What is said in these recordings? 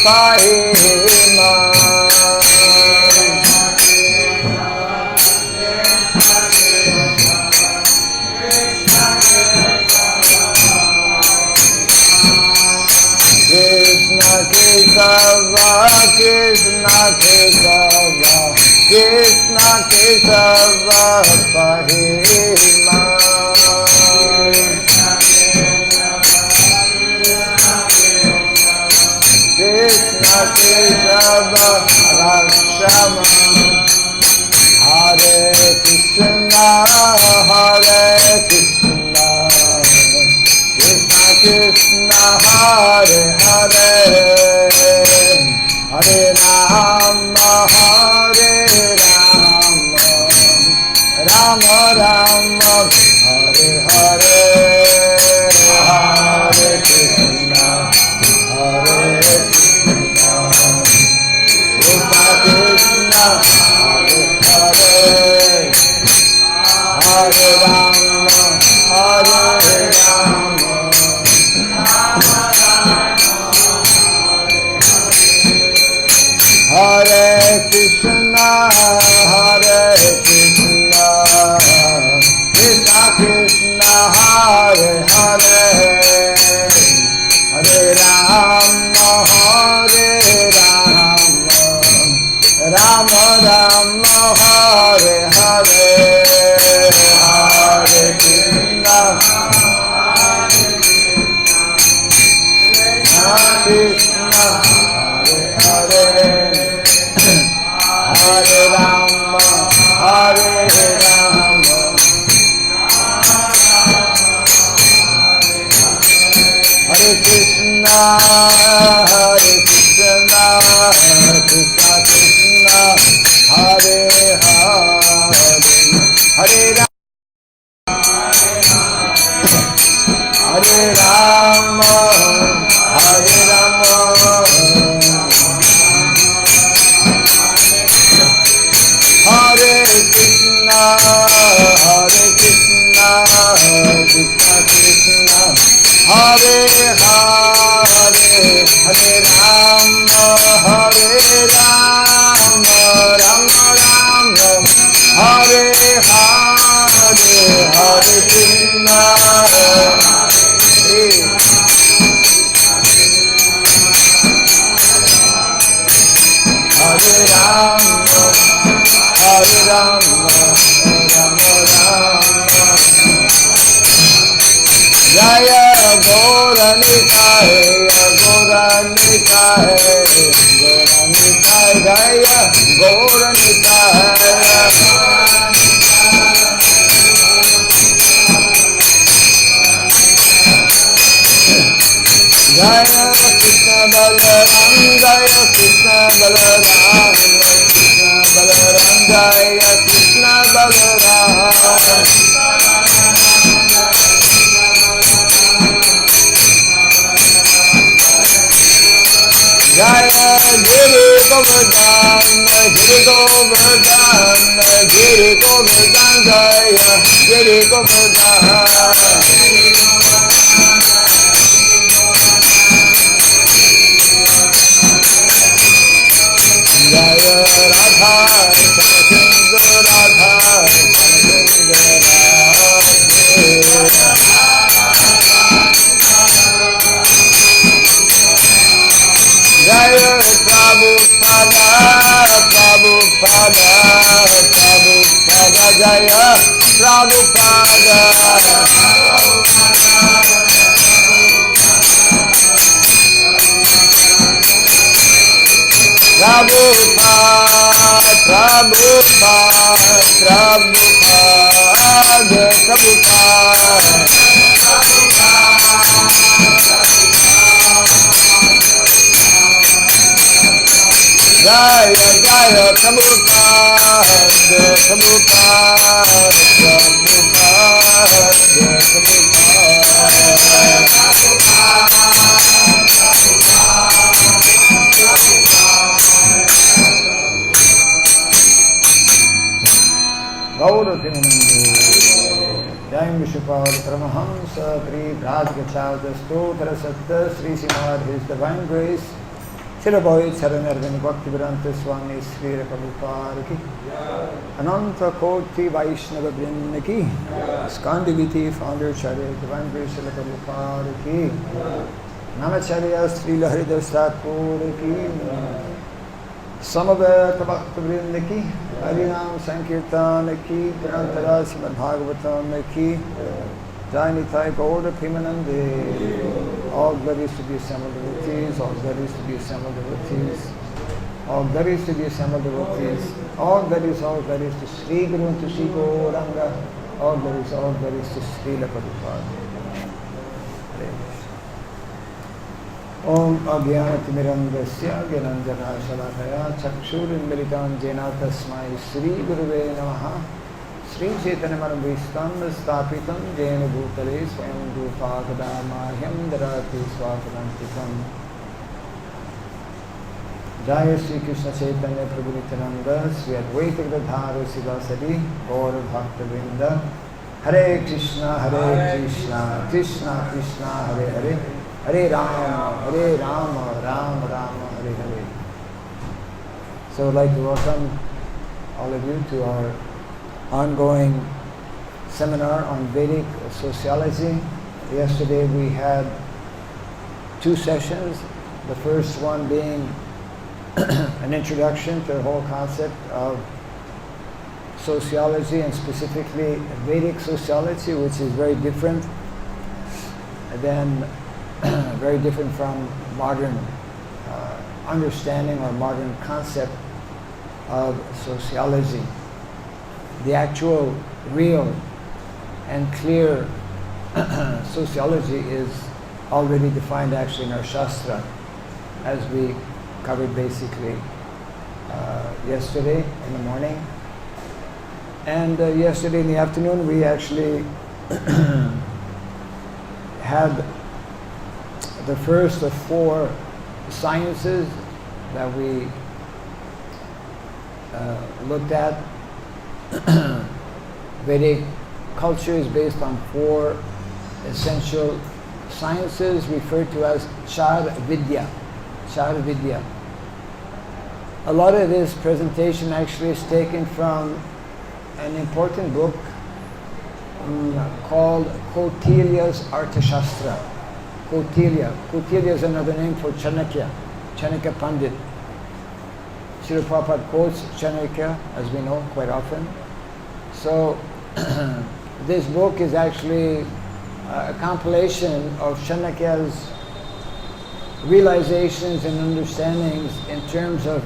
pahima. Krishna Kesava, Krishna Kesava, Krishna Kesava pahima. Krishna Kesava Rakshama. Hare Krishna, Hare Krishna, Krishna Krishna, Hare Hare, Hare Rama, Hare Rama, Rama Rama, Hare Hare, Hare Krishna, Hare Krishna, Krishna Krishna, Hare Hare, Hare Rama, Hare Rama, Hare Krishna, Hare Krishna, Krishna Krishna, Hare Hare, Hare Rama, Hare Rama, Rama Rama, Hare Hare, Hare Krishna, Hare Krishna, Hare Hare Rama, Hare Rama, Hare Krishna, Hare Krishna, Krishna Krishna, Hare Hare, Hare Rama, Hare Rama, Hare Krishna, Hare Krishna, Krishna Krishna, Hare Hare, Hare Rama, Hare Rama, Rama Rama, Hare Hare, Hare Krishna, Hare Rama, Hare Rama, Rama Rama, Jaya Gaura Nitai, Gaura Nitai, Gaura Nitai, Jaya Gaura Nitai, Jaya Krishna Balaram, Jaya Krishna Balaram, Krishna Balaram, Jaya Krishna Balaram, Jaya Giri Govardhan, Giri Govardhan, Giri Govardhan, Jaya Giri Govardhan, Jaya Radha, Sundar Radha, Sundar Jaya Prabhupada, Prabhupada, Prabhupada, Jaya Prabhupada, Prabhupada, Prabhupada, Prabhupada, Prabhupada, Jaya Jaya Prabhupada, Prabhupada, Prabhupada, Jai Vishupad Paramahamsa Pri Bhrat Gachavda Stotra Satta Sri Simad His Divine Grace Chiraboy Charanarvani Bhakti Vedanta Swami Sri Prabhupada ki Ananta Koti Vaishnava Vrinda ki Iskcon Deviti Founder Charya Divine Grace Srila Prabhupada ki Namacharya Sri Haridas Thakur ki Samaveta Bhakta Vrinda ki Harinam Sankirtan ki Grantara Srimad Bhagavatam ki Jai Nitai Gaura Premanande. All glories to the assembled devotees, all glories to the assembled devotees, all glories to the assembled devotees, all glories to Sri Guru and to Sri Gauranga, all glories to Srila Prabhupada. Hare Krishna. Om Agyanatimirandasya Gyananjana Shalakaya Chakshurinmilitam Jena Tasmai Sri Guruve Namaha Sri Chaitanya Manabhishtam Stapitam Jena Bhutale Swayam Dupakadamahyam Darati Swakarantikam Jaya Sri Krishna Chaitanya Prabhu Nityananda Sri Advaita Gadadhara Sivasadi Gaura Bhakta Vrinda Hare Krishna Krishna Krishna Hare Hare Hare Rama Rama Rama Hare Hare. So I'd like to welcome all of you to our ongoing seminar on Vedic sociology. Yesterday we had two sessions, the first one being an introduction to the whole concept of sociology and specifically Vedic sociology, which is very different from modern understanding or modern concept of sociology. The actual, real, and clear sociology is already defined actually in our Shastra, as we covered basically yesterday in the morning. And yesterday in the afternoon we actually had the first of four sciences that we looked at. Vedic culture is based on four essential sciences referred to as Char Vidya. Char Vidya. A lot of this presentation actually is taken from an important book called Kautilya's Arthashastra. Kautilya is another name for Chanakya Pandit. Srila Prabhupada quotes Chanakya, as we know, quite often. So, this book is actually a compilation of Chanakya's realizations and understandings in terms of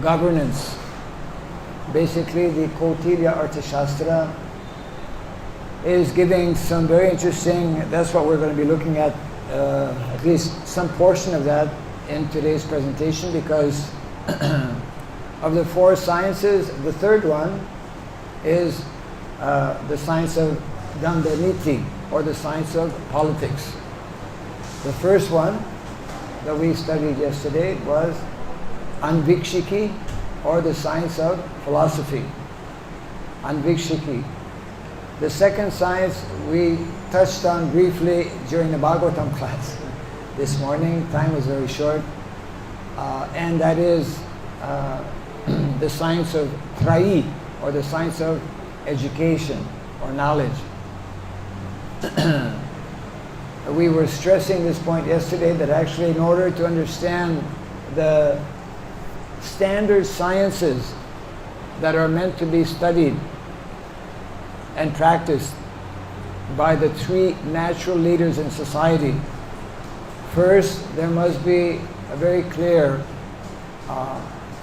governance. Basically, the Kautilya Arthashastra is giving some very interesting, that's what we're going to be looking at least some portion of that in today's presentation, because of the four sciences, the third one is the science of Dandaniti, or the science of politics. The first one that we studied yesterday was Anvikshiki, or the science of philosophy. Anvikshiki. The second science we touched on briefly during the Bhagavatam class this morning. Time was very short. And that is the science of Trayi, or the science of education or knowledge. We were stressing this point yesterday, that actually in order to understand the standard sciences that are meant to be studied and practiced by the three natural leaders in society, first there must be a very clear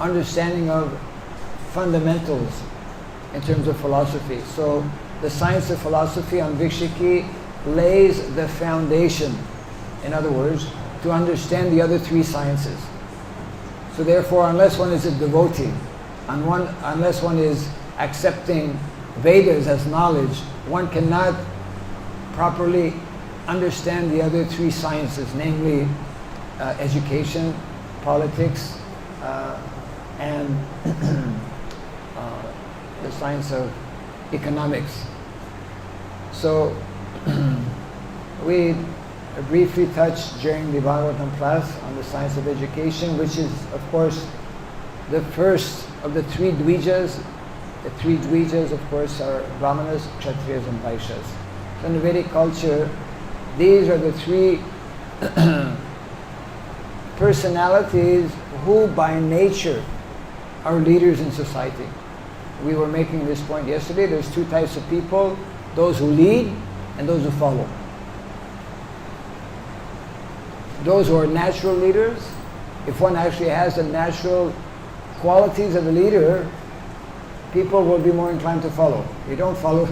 understanding of fundamentals in terms of philosophy. So the science of philosophy, Anvikshiki, lays the foundation, in other words, to understand the other three sciences. So therefore, unless one is a devotee, unless one is accepting Vedas as knowledge, one cannot properly understand the other three sciences, namely education, politics, and the science of economics. So we briefly touched during the Bhagavatam class on the science of education, which is, of course, the first of the three dvijas. The three dvijas, of course, are Brahmanas, Kshatriyas, and Vaishyas. So in the Vedic culture, these are the three personalities who by nature are leaders in society. We were making this point yesterday. There's two types of people, those who lead and those who follow. Those who are natural leaders, if one actually has the natural qualities of a leader, people will be more inclined to follow. We don't follow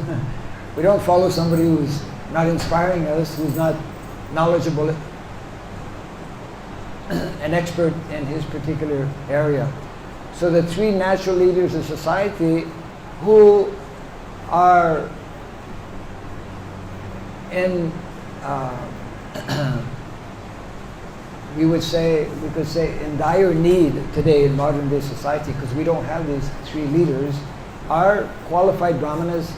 somebody who's not inspiring us, who's not knowledgeable, an expert in his particular area. So the three natural leaders of society who are in we could say in dire need today in modern day society, because we don't have these three leaders, are qualified Brahmanas,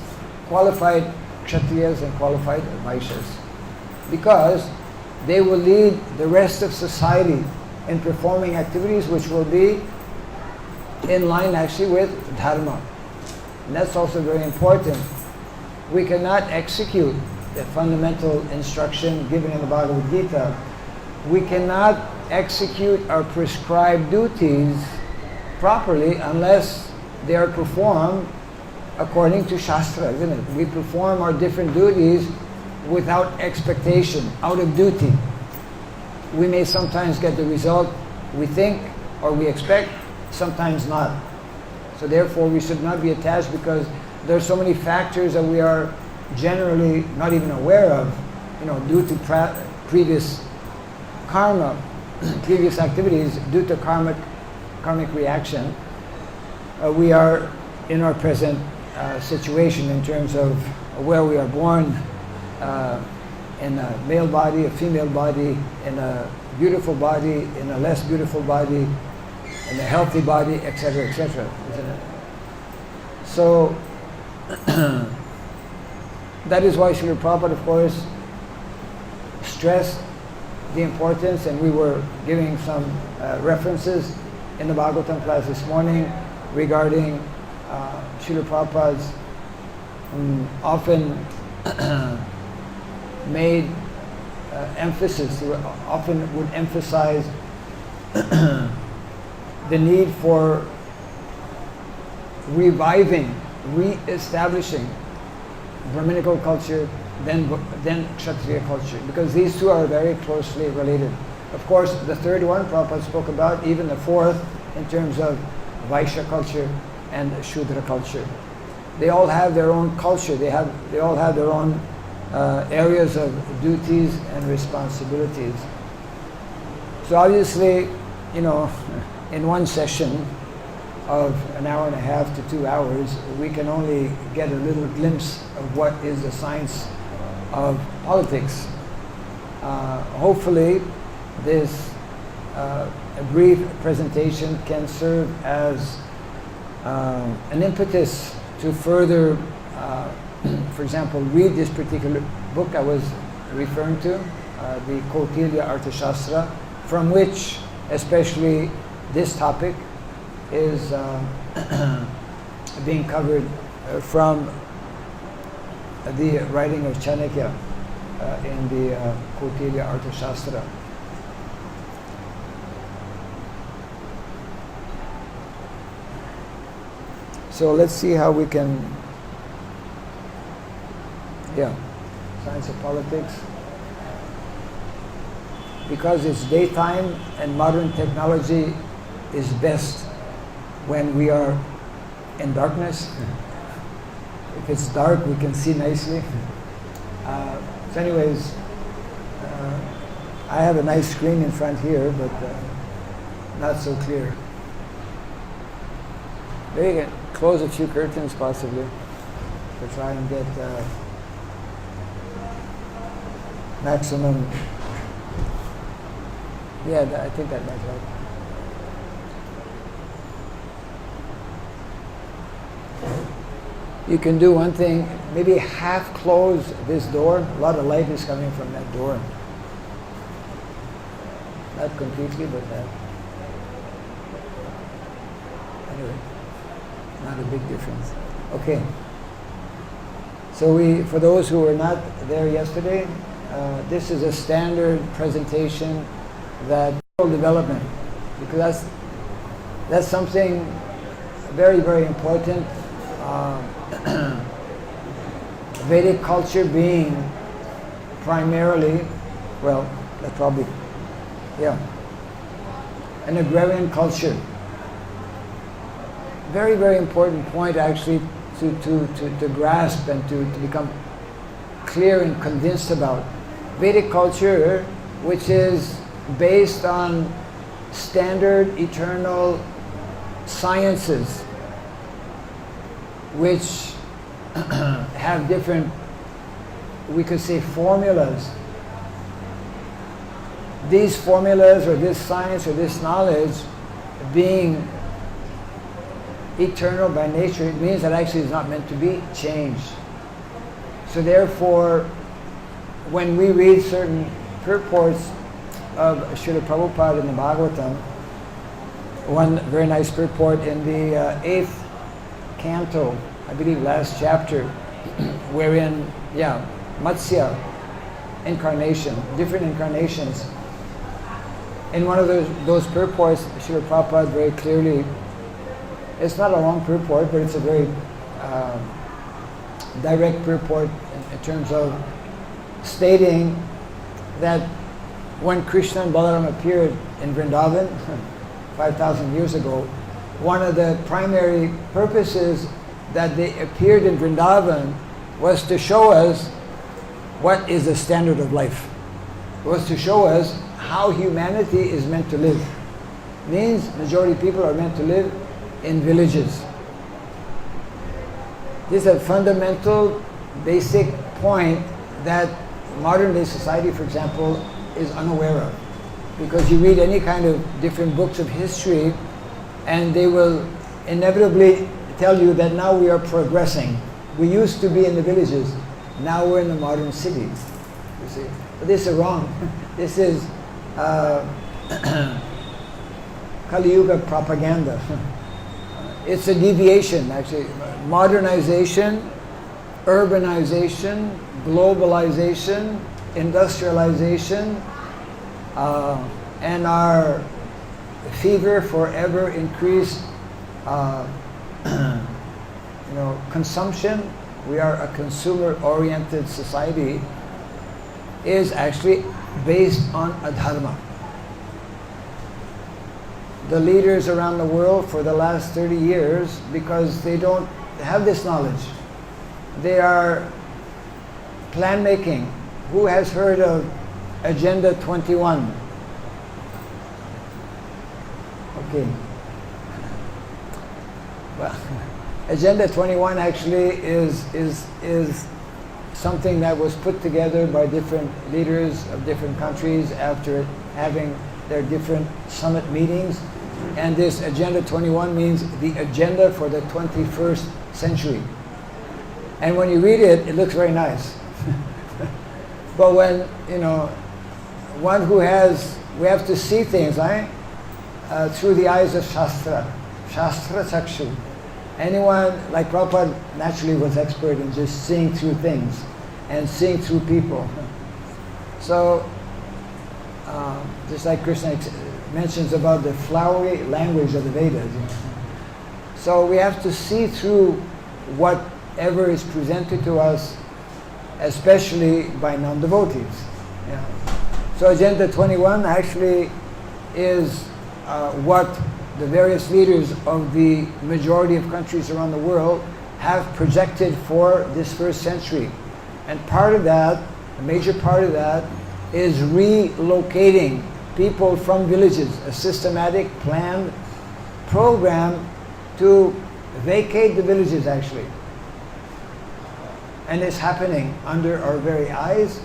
qualified Kshatriyas, and qualified Vaishyas. Because they will lead the rest of society in performing activities which will be in line actually with Dharma. And that's also very important. We cannot execute the fundamental instruction given in the Bhagavad Gita. We cannot execute our prescribed duties properly unless they are performed according to Shastra, isn't it? We perform our different duties without expectation, out of duty. We may sometimes get the result we think or we expect, sometimes not. So therefore we should not be attached, because there are so many factors that we are generally not even aware of, due to previous karma, previous activities, due to karmic reaction. We are in our present situation in terms of where we are born, in a male body, a female body, in a beautiful body, in a less beautiful body, in a healthy body, etc., etc., isn't it? So that is why Srila Prabhupada, of course, stressed the importance, and we were giving some references in the Bhagavatam class this morning regarding Srila Prabhupada's often made emphasis, he often would emphasize the need for reviving, re-establishing Brahminical culture, then Kshatriya culture, because these two are very closely related. Of course, the third one Prabhupada spoke about, even the fourth, in terms of Vaishya culture and Shudra culture. They all have their own culture. They all have their own areas of duties and responsibilities. So obviously, in one session of an hour and a half to 2 hours, we can only get a little glimpse of what is the science of politics. Hopefully, this brief presentation can serve as an impetus to further, for example, read this particular book I was referring to, the Kautilya Arthashastra, from which especially this topic is being covered from the writing of Chanakya in the Kautilya Arthashastra. So let's see how we can, science of politics. Because it's daytime and modern technology is best when we are in darkness. If it's dark, we can see nicely. So anyways, I have a nice screen in front here, but not so clear. Maybe you can close a few curtains possibly to try and get maximum. Yeah, I think that might help. You can do one thing, maybe half close this door. A lot of light is coming from that door. Not completely, but anyway, not a big difference. Okay. So for those who were not there yesterday, this is a standard presentation that development, because that's something very, very important. Vedic culture being primarily, well, that's probably, yeah, an agrarian culture. Very, very important point actually to grasp and to become clear and convinced about. Vedic culture, which is based on standard eternal sciences, which have different, we could say, formulas. These formulas or this science or this knowledge being eternal by nature, it means that actually it's not meant to be changed. So therefore, when we read certain purports of Srila Prabhupada in the Bhagavatam, one very nice purport in the 8th canto, I believe last chapter, wherein, Matsya incarnation, different incarnations. In one of those purports, Srila Prabhupada very clearly, it's not a long purport, but it's a very direct purport in terms of stating that when Krishna and Balaram appeared in Vrindavan 5,000 years ago, one of the primary purposes that they appeared in Vrindavan was to show us what is the standard of life. It was to show us how humanity is meant to live. Means majority of people are meant to live in villages. This is a fundamental, basic point that modern day society, for example, is unaware of. Because you read any kind of different books of history and they will inevitably tell you that now we are progressing. We used to be in the villages, now we're in the modern cities. You see, but this is wrong. This is Kali Yuga propaganda. It's a deviation, actually. Modernization, urbanization, globalization, industrialization, and our fever for ever increased consumption. We are a consumer-oriented society, is actually based on adharma. The leaders around the world for the last 30 years, because they don't have this knowledge, they are plan making. Who has heard of Agenda 21? Okay. Well, Agenda 21 actually is something that was put together by different leaders of different countries after having their different summit meetings. And this Agenda 21 means the agenda for the 21st century. And when you read it, it looks very nice. But when, one who we have to see things, right? Through the eyes of Shastra Chakshu. Anyone, like Prabhupada naturally was expert in just seeing through things and seeing through people. So, just like Krishna mentions about the flowery language of the Vedas. So we have to see through whatever is presented to us, especially by non-devotees. So Agenda 21 actually is what the various leaders of the majority of countries around the world have projected for this first century. And part of that, a major part of that, is relocating people from villages, a systematic, planned program to vacate the villages actually. And it's happening under our very eyes.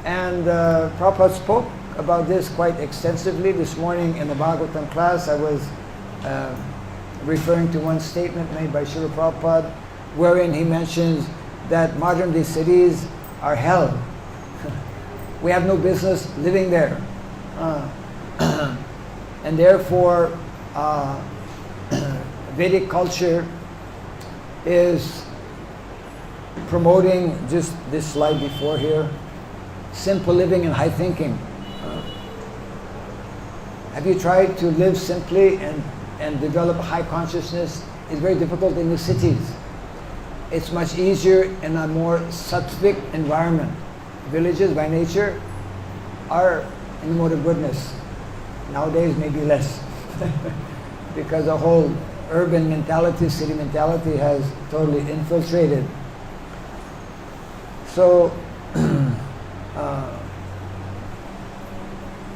And Prabhupada spoke about this quite extensively this morning in the Bhagavatam class. I was referring to one statement made by Srila Prabhupada, wherein he mentions that modern day cities are hell. We have no business living there. And therefore, Vedic culture is promoting, just this slide before here, simple living and high thinking. Have you tried to live simply and develop high consciousness? It's very difficult in the cities. It's much easier in a more sattvic environment. Villages by nature are in the mode of goodness. Nowadays maybe less because the whole urban mentality, city mentality has totally infiltrated. So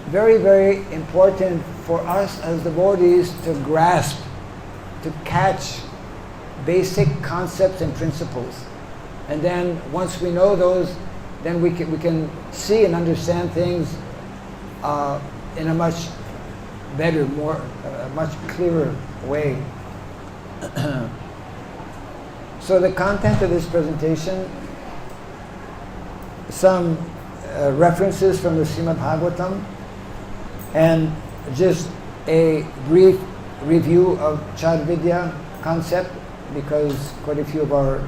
very, very important for us as devotees to grasp, to catch basic concepts and principles. And then once we know those, then we can see and understand things in a much better, much clearer way. So the content of this presentation, some references from the Srimad Bhagavatam, and just a brief review of Chad Vidya concept, because quite a few of our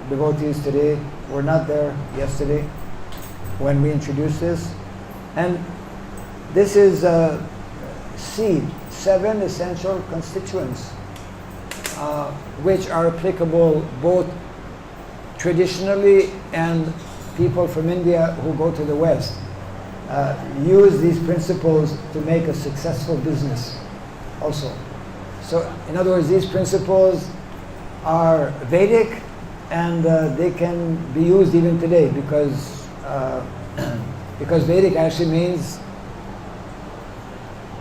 devotees today were not there yesterday when we introduced this. And this is a seed, 7 essential constituents, which are applicable both traditionally, and people from India who go to the West use these principles to make a successful business also. So in other words, these principles are Vedic, and they can be used even today, because Vedic actually means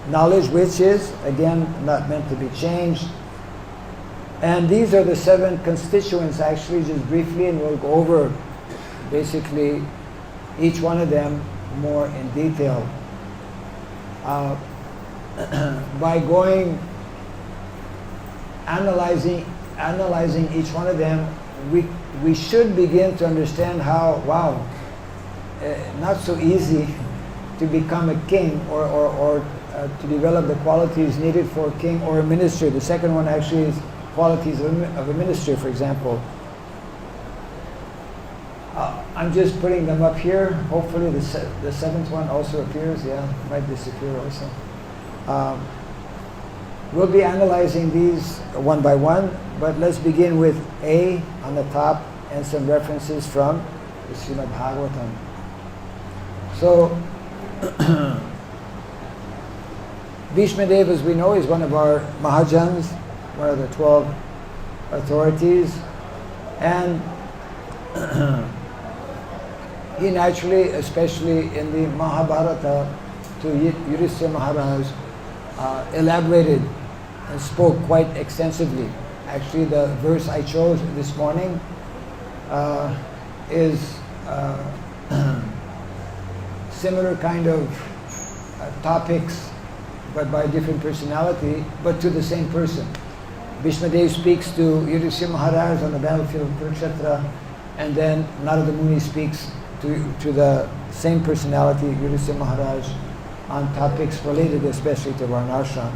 knowledge which is, again, not meant to be changed. And these are the 7 constituents, actually, just briefly, and we'll go over basically each one of them more in detail. By analyzing each one of them, we should begin to understand how, wow, not so easy to become a king, or to develop the qualities needed for a king or a minister. The second one actually is qualities of a minister, for example. I'm just putting them up here. Hopefully the 7th one also appears. Yeah, it might disappear also. We'll be analyzing these one by one, but let's begin with A on the top and some references from the Srimad Bhagavatam. So, Bhishma Dev, as we know, is one of our Mahajans, one of the 12 authorities, and he naturally, especially in the Mahabharata, to Yudhishthira Maharaj, elaborated and spoke quite extensively. Actually, the verse I chose this morning is similar kind of topics, but by a different personality, but to the same person. Bhishma Dev speaks to Yudhishthira Maharaj on the battlefield of Kurukshetra, and then Narada Muni speaks to the same personality, Yudhishthira Maharaj, on topics related especially to Varnashram.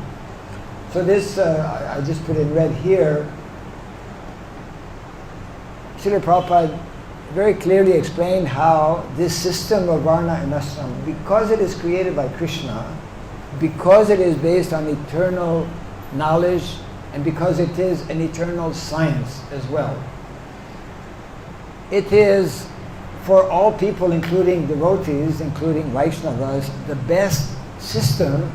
So this, I just put in red here. Srila Prabhupada very clearly explained how this system of Varna and Ashram, because it is created by Krishna, because it is based on eternal knowledge, and because it is an eternal science as well, it is for all people, including devotees, including Vaishnavas, the best system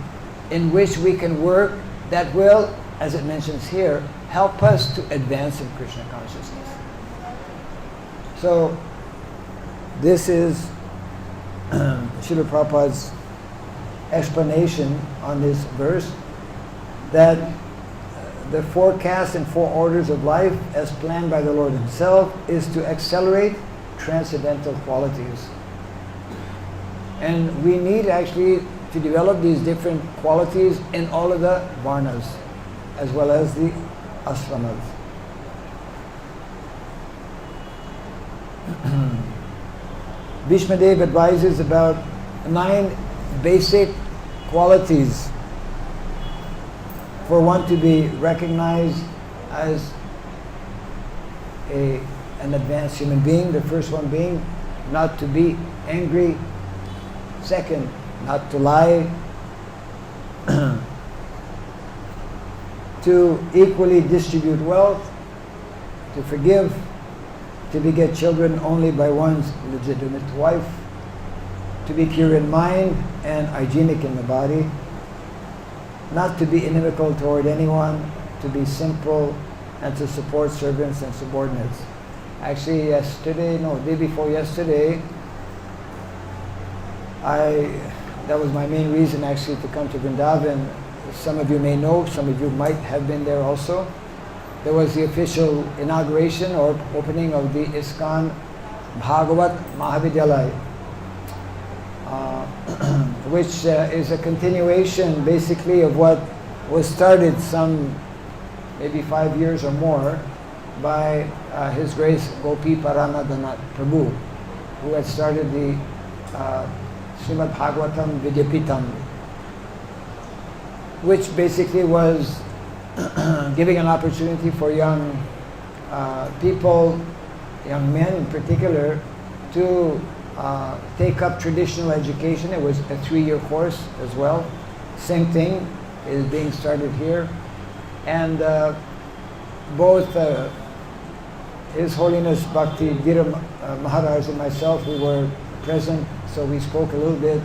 in which we can work that will, as it mentions here, help us to advance in Krishna consciousness. So, this is Srila Prabhupada's explanation on this verse, that the forecast and 4 orders of life, as planned by the Lord Himself, is to accelerate transcendental qualities. And we need actually to develop these different qualities in all of the varnas, as well as the ashramas. Bhishma Dev advises about 9 basic qualities for one to be recognized as an advanced human being. The first one being not to be angry. Second, not to lie. To equally distribute wealth. To forgive. To beget children only by one's legitimate wife. To be pure in mind and hygienic in the body. Not to be inimical toward anyone. To be simple and to support servants and subordinates. Actually, day before yesterday, that was my main reason actually to come to Vrindavan. Some of you may know, some of you might have been there also. There was the official inauguration or opening of the Iskcon Bhagavat Mahavidyalaya, which is a continuation basically of what was started some maybe 5 years or more by His Grace Gopi Paranadhanath Prabhu, who had started the Srimad Bhagavatam Vidyapitam, which basically was giving an opportunity for young people, young men in particular, to take up traditional education. It was a 3-year course as well. Same thing is being started here. And both His Holiness Bhakti Dhira Maharaj and myself, we were present, so we spoke a little bit.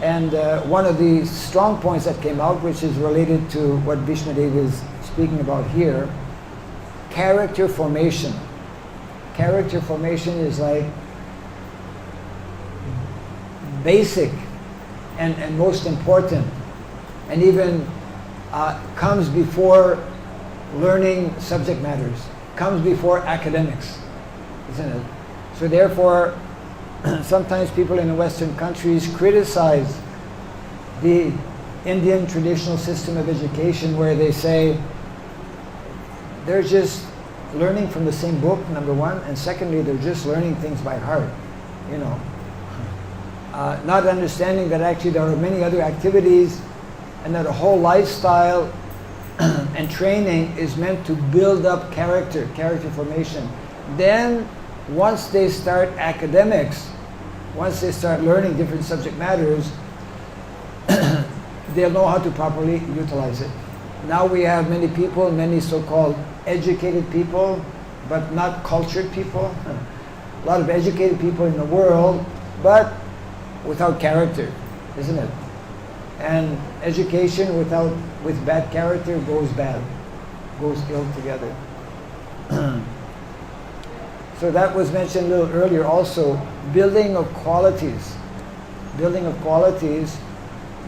And one of the strong points that came out, which is related to what Vishnadev is speaking about here, character formation. Character formation is like basic and most important, and even comes before learning subject matters, comes before academics, isn't it? So therefore, sometimes people in the Western countries criticize the Indian traditional system of education, where they say they're just learning from the same book, number one, and secondly, they're just learning things by heart, not understanding that actually there are many other activities and that a whole lifestyle and training is meant to build up character formation. Then, once they start academics, once they start learning different subject matters, they'll know how to properly utilize it. Now we have many people, many so-called educated people, but not cultured people. A lot of educated people in the world, but without character, isn't it? And education with bad character goes ill together. So that was mentioned a little earlier also. Building of qualities.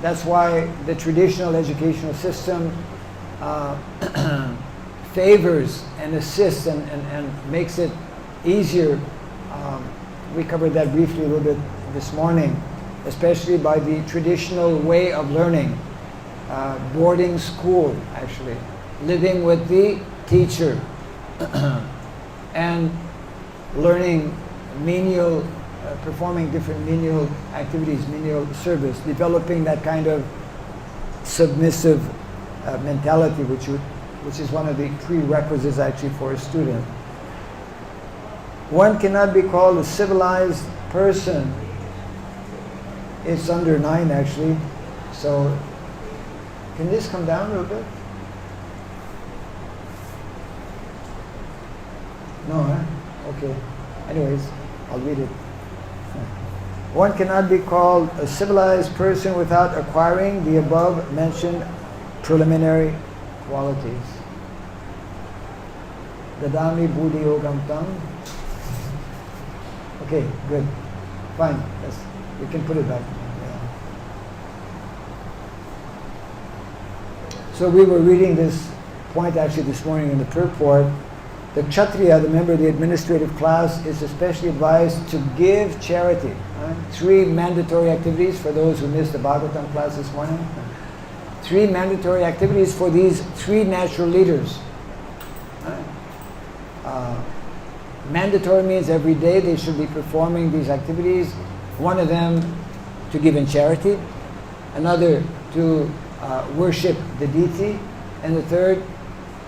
That's why the traditional educational system favors and assists and makes it easier. We covered that briefly a little bit this morning, especially by the traditional way of learning. Boarding school, actually. Living with the teacher. And learning menial, performing different menial activities, menial service, developing that kind of submissive mentality, which is one of the prerequisites actually for a student. One cannot be called a civilized person. It's under 9 actually. So, can this come down a little bit? No, huh? Okay. Anyways, I'll read it. One cannot be called a civilized person without acquiring the above mentioned preliminary qualities. Dadami buddhi yogam tam. Okay, good. Fine. You can put it back. Yeah. So we were reading this point actually this morning in the purport. The Kshatriya, the member of the administrative class, is especially advised to give charity. 3 mandatory activities for those who missed the Bhagavatam class this morning. 3 mandatory activities for these 3 natural leaders. Mandatory means every day they should be performing these activities. One of them to give in charity, another to worship the deity, and the third,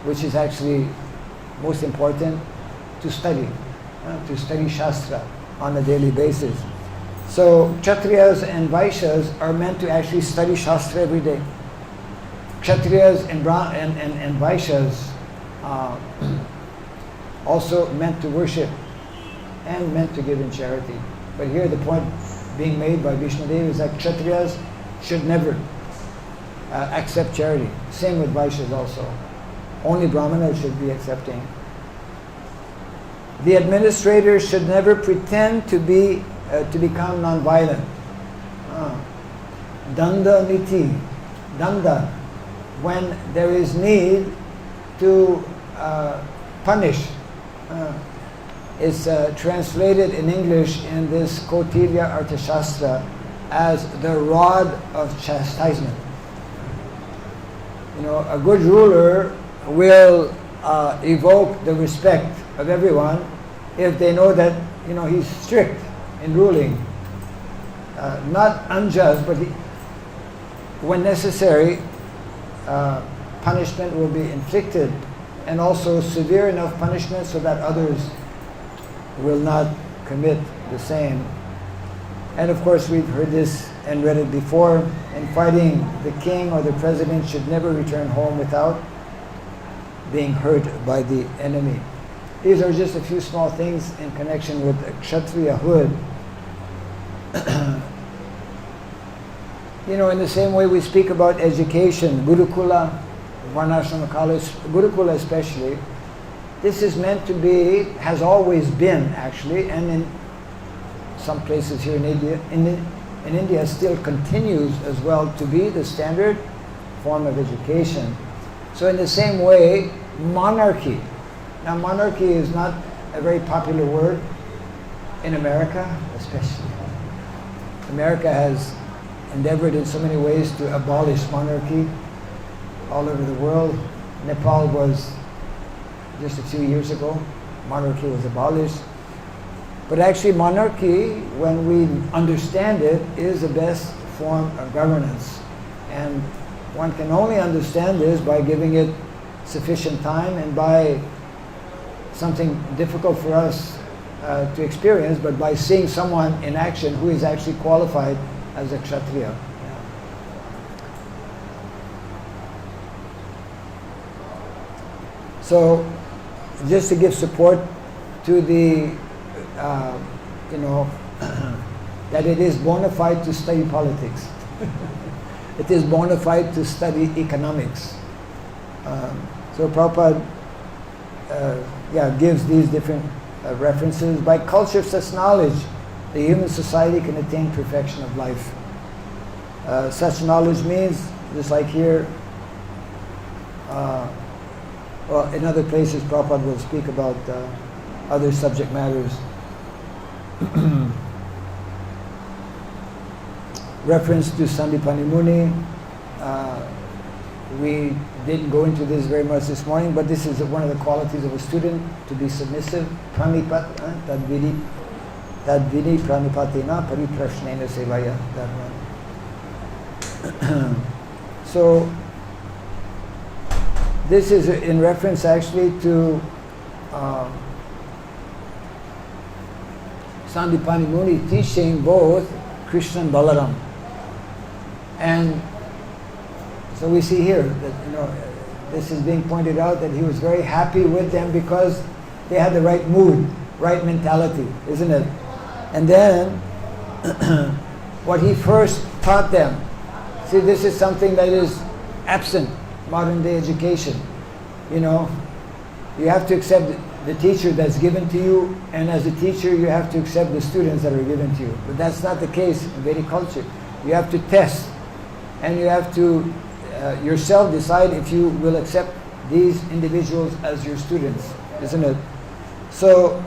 which is actually most important, to study Shastra on a daily basis. So Kshatriyas and Vaishyas are meant to actually study Shastra every day. Kshatriyas and Vaishyas also meant to worship and meant to give in charity. But here the point being made by Vishnudev is that Kshatriyas should never accept charity. Same with Vaishyas also. Only Brahmanas should be accepting. The administrator should never pretend to become non-violent. Danda niti. Danda, when there is need to punish, is translated in English in this Kautilya Arthashastra as the rod of chastisement. You know, a good ruler will evoke the respect of everyone if they know that, you know, he's strict in ruling. Not unjust, but when necessary, punishment will be inflicted, and also severe enough punishment so that others will not commit the same. And of course, we've heard this and read it before. In fighting, the king or the president should never return home without being hurt by the enemy. These are just a few small things in connection with Kshatriyahood. You know, in the same way we speak about education, Gurukula, Varnashrama college, Gurukula especially, this is meant to be, has always been actually, and in some places here in India still continues as well to be the standard form of education. So in the same way, monarchy. Now monarchy is not a very popular word in America, especially. America has endeavored in so many ways to abolish monarchy all over the world. Nepal was just a few years ago, monarchy was abolished. But actually monarchy, when we understand it, is the best form of governance. And one can only understand this by giving it sufficient time and by something difficult for us to experience, but by seeing someone in action who is actually qualified as a Kshatriya. So, just to give support to the, you know, that it is bona fide to study politics. It is bona fide to study economics. So Prabhupada gives these different references. By culture of such knowledge, the human society can attain perfection of life. Such knowledge means, just like here, well, in other places Prabhupada will speak about other subject matters. Reference to Sandipani Muni. We didn't go into this very much this morning, but this is one of the qualities of a student, to be submissive. Pranipat, tadvidi pranipatina pariprashnena sevaya. That one. So, this is in reference actually to Sandipani Muni teaching both Krishna and Balaram. And so we see here that, you know, this is being pointed out that he was very happy with them because they had the right mood, right mentality, isn't it? And then what he first taught them, see, this is something that is absent modern day education. You know, you have to accept the teacher that's given to you, and as a teacher you have to accept the students that are given to you. But that's not the case in Vedic culture. You have to test, and you have to yourself decide if you will accept these individuals as your students, isn't it? So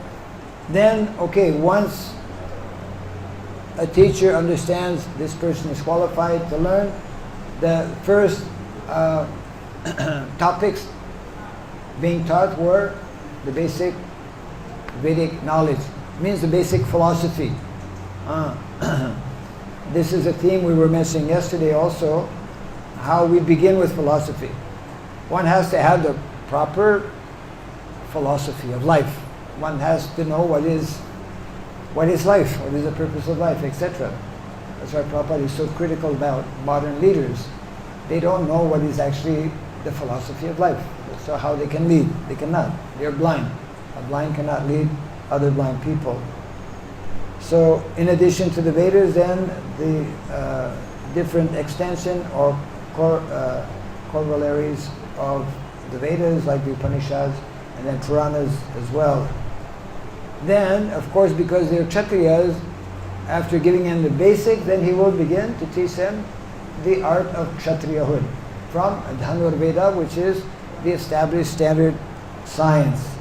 then, okay, once a teacher understands this person is qualified to learn, the first topics being taught were the basic Vedic knowledge, means the basic philosophy. This is a theme we were mentioning yesterday also, how we begin with philosophy. One has to have the proper philosophy of life. One has to know what is life, what is the purpose of life, etc. That's why Prabhupada is so critical about modern leaders. They don't know what is actually the philosophy of life. So how they can lead? They cannot. They're blind. A blind cannot lead other blind people. So in addition to the Vedas, then the different extension or corollaries of the Vedas, like the Upanishads, and then Puranas as well. Then, of course, because they're Kshatriyas, after giving them the basic, then he will begin to teach them the art of Kshatriyahood from Dhanurveda, which is the established standard science,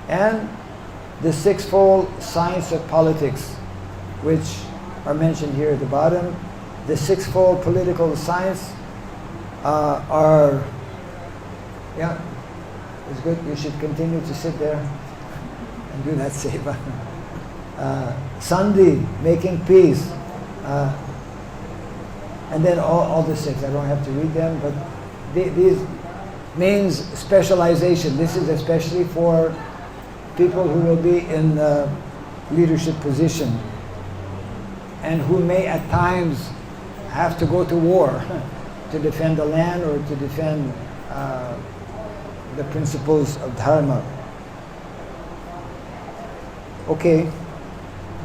and the sixfold science of politics, which are mentioned here at the bottom. The sixfold political science are, yeah, it's good. You should continue to sit there and do that seva. Sandhi, making peace, and then all the six. I don't have to read them, but these means specialization. This is especially for people who will be in leadership position and who may at times have to go to war to defend the land or to defend the principles of dharma. Okay,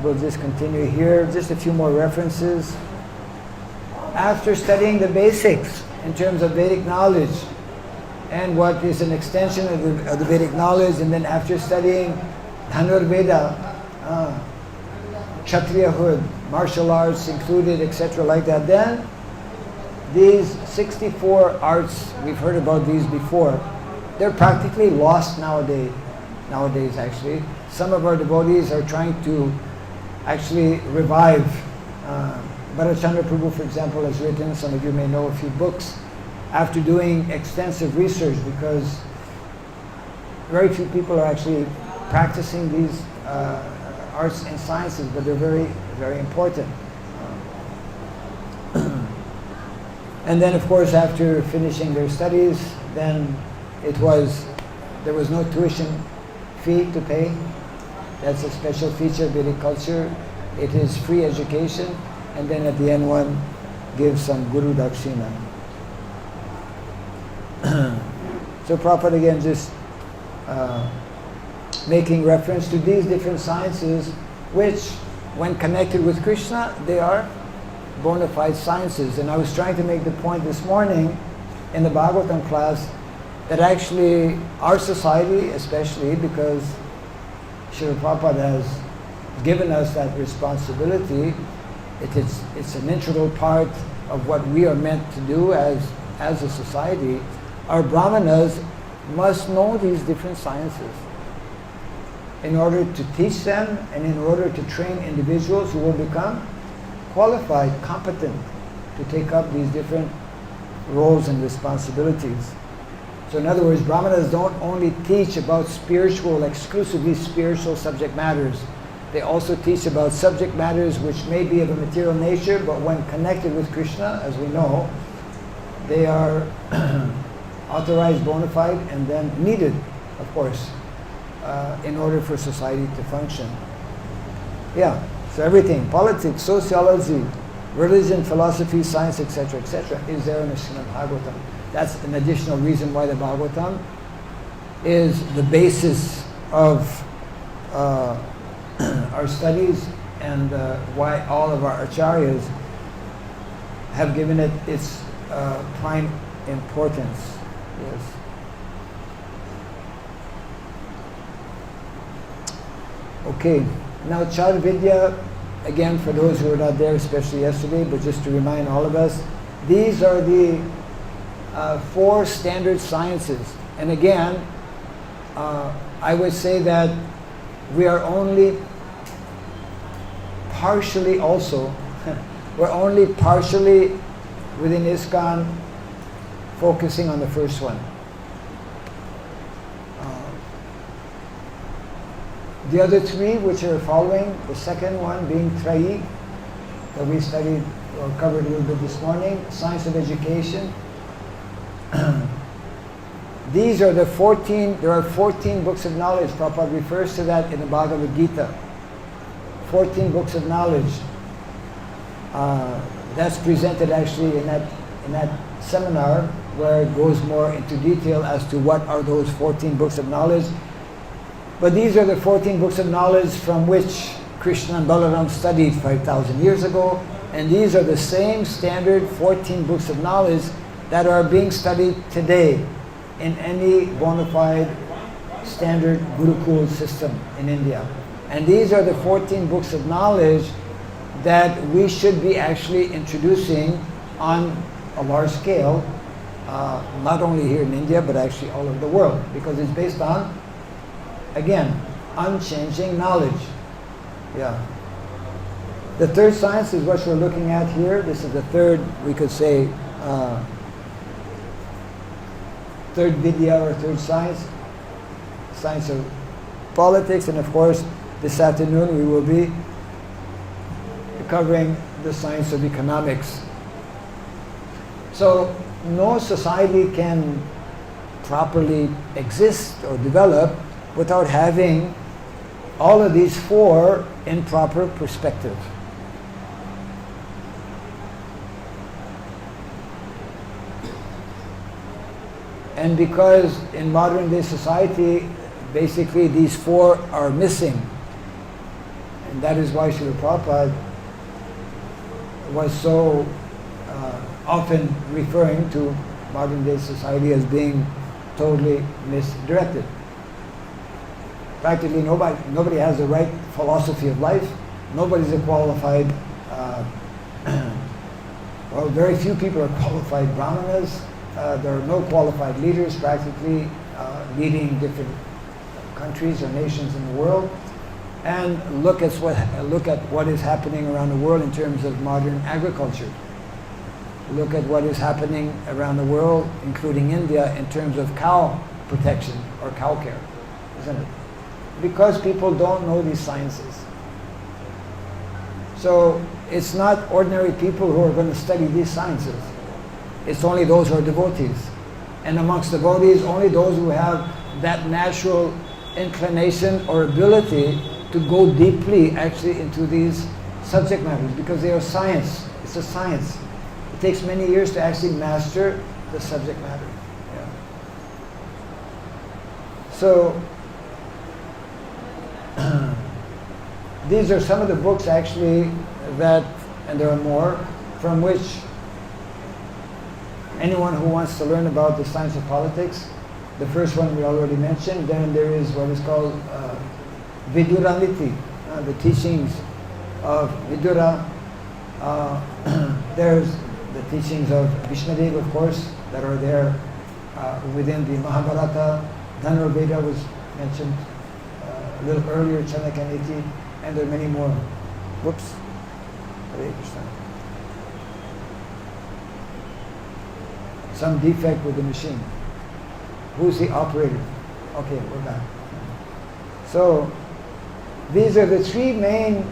we'll just continue here. Just a few more references. After studying the basics in terms of Vedic knowledge and what is an extension of the Vedic knowledge, and then after studying Dhanurveda, Kshatriyahood, martial arts included, etc., like that, then these 64 arts, we've heard about these before, they're practically lost nowadays actually. Some of our devotees are trying to actually revive. Bharachandra Prabhu, for example, has written, some of you may know, a few books after doing extensive research, because very few people are actually practicing these arts and sciences, but they're very, very important. And then, of course, after finishing their studies, then there was no tuition fee to pay. That's a special feature of Vedic culture. It is free education, and then at the end one gives some Guru Dakshina. So Prabhupada again just making reference to these different sciences, which when connected with Krishna, they are bona fide sciences. And I was trying to make the point this morning in the Bhagavatam class that actually our society, especially because Srila Prabhupada has given us that responsibility, it's an integral part of what we are meant to do as a society. Our brahmanas must know these different sciences in order to teach them and in order to train individuals who will become qualified, competent to take up these different roles and responsibilities. So in other words, brahmanas don't only teach about exclusively spiritual subject matters. They also teach about subject matters which may be of a material nature, but when connected with Krishna, as we know, they are authorized, bona fide, and then needed, of course, in order for society to function. Yeah, so everything, politics, sociology, religion, philosophy, science, etc., is there in the Srimad Bhagavatam. That's an additional reason why the Bhagavatam is the basis of our studies, and why all of our acharyas have given it its prime importance. Yes. Okay, now Char Vidya, again for those who were not there, especially yesterday, but just to remind all of us, these are the 4 standard sciences. And again, I would say that we are only partially also, we're only partially within Iskcon focusing on the first one. The other 3 which are following, the second one being Trayi, that we studied or covered a little bit this morning, science of education. These are the 14, there are 14 books of knowledge. Prabhupada refers to that in the Bhagavad Gita. 14 books of knowledge. That's presented actually in that seminar where it goes more into detail as to what are those 14 books of knowledge. But these are the 14 books of knowledge from which Krishna and Balaram studied 5,000 years ago. And these are the same standard 14 books of knowledge that are being studied today in any bona fide standard Gurukul system in India. And these are the 14 books of knowledge that we should be actually introducing on a large scale, not only here in India, but actually all over the world, because it's based on, again, unchanging knowledge. Yeah. The third science is what we're looking at here. This is the third, we could say, third vidya or third science, science of politics. And of course, this afternoon we will be covering the science of economics. So no society can properly exist or develop without having all of these four in proper perspective. And because in modern day society, basically these four are missing, and that is why Srila Prabhupada was so often referring to modern day society as being totally misdirected. Practically nobody has the right philosophy of life. Nobody's a qualified, well, very few people are qualified brahmanas. There are no qualified leaders practically leading different countries or nations in the world. And look at what is happening around the world in terms of modern agriculture. Look at what is happening around the world, including India, in terms of cow protection or cow care, isn't it? Because people don't know these sciences. So it's not ordinary people who are going to study these sciences. It's only those who are devotees. And amongst devotees, only those who have that natural inclination or ability to go deeply actually into these subject matters, because they are science. It's a science. It takes many years to actually master the subject matter. Yeah. So these are some of the books actually that, and there are more, from which anyone who wants to learn about the science of politics, the first one we already mentioned. Then there is what is called Viduraniti, the teachings of Vidura. There's the teachings of Vishnadev, of course, that are there within the Mahabharata. Dhanurveda was mentioned a little earlier, Chanakyaniti, and there are many more. Whoops. Hare Krishna. Some defect with the machine. Who's the operator? Okay, we're back. So these are the three main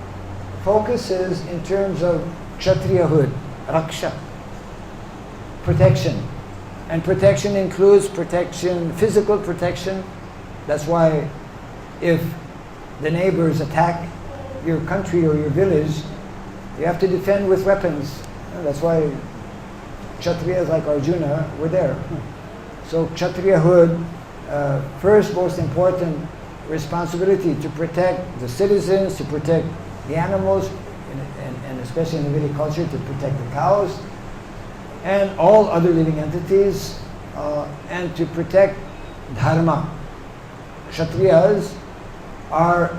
focuses in terms of Kshatriyahood, Raksha, protection. And protection includes protection, physical protection. That's why if the neighbors attack your country or your village, you have to defend with weapons. And that's why Kshatriyas like Arjuna were there. So Kshatriyahood, first most important responsibility to protect the citizens, to protect the animals, and especially in the Vedic culture, to protect the cows, and all other living entities, and to protect dharma. Kshatriyas are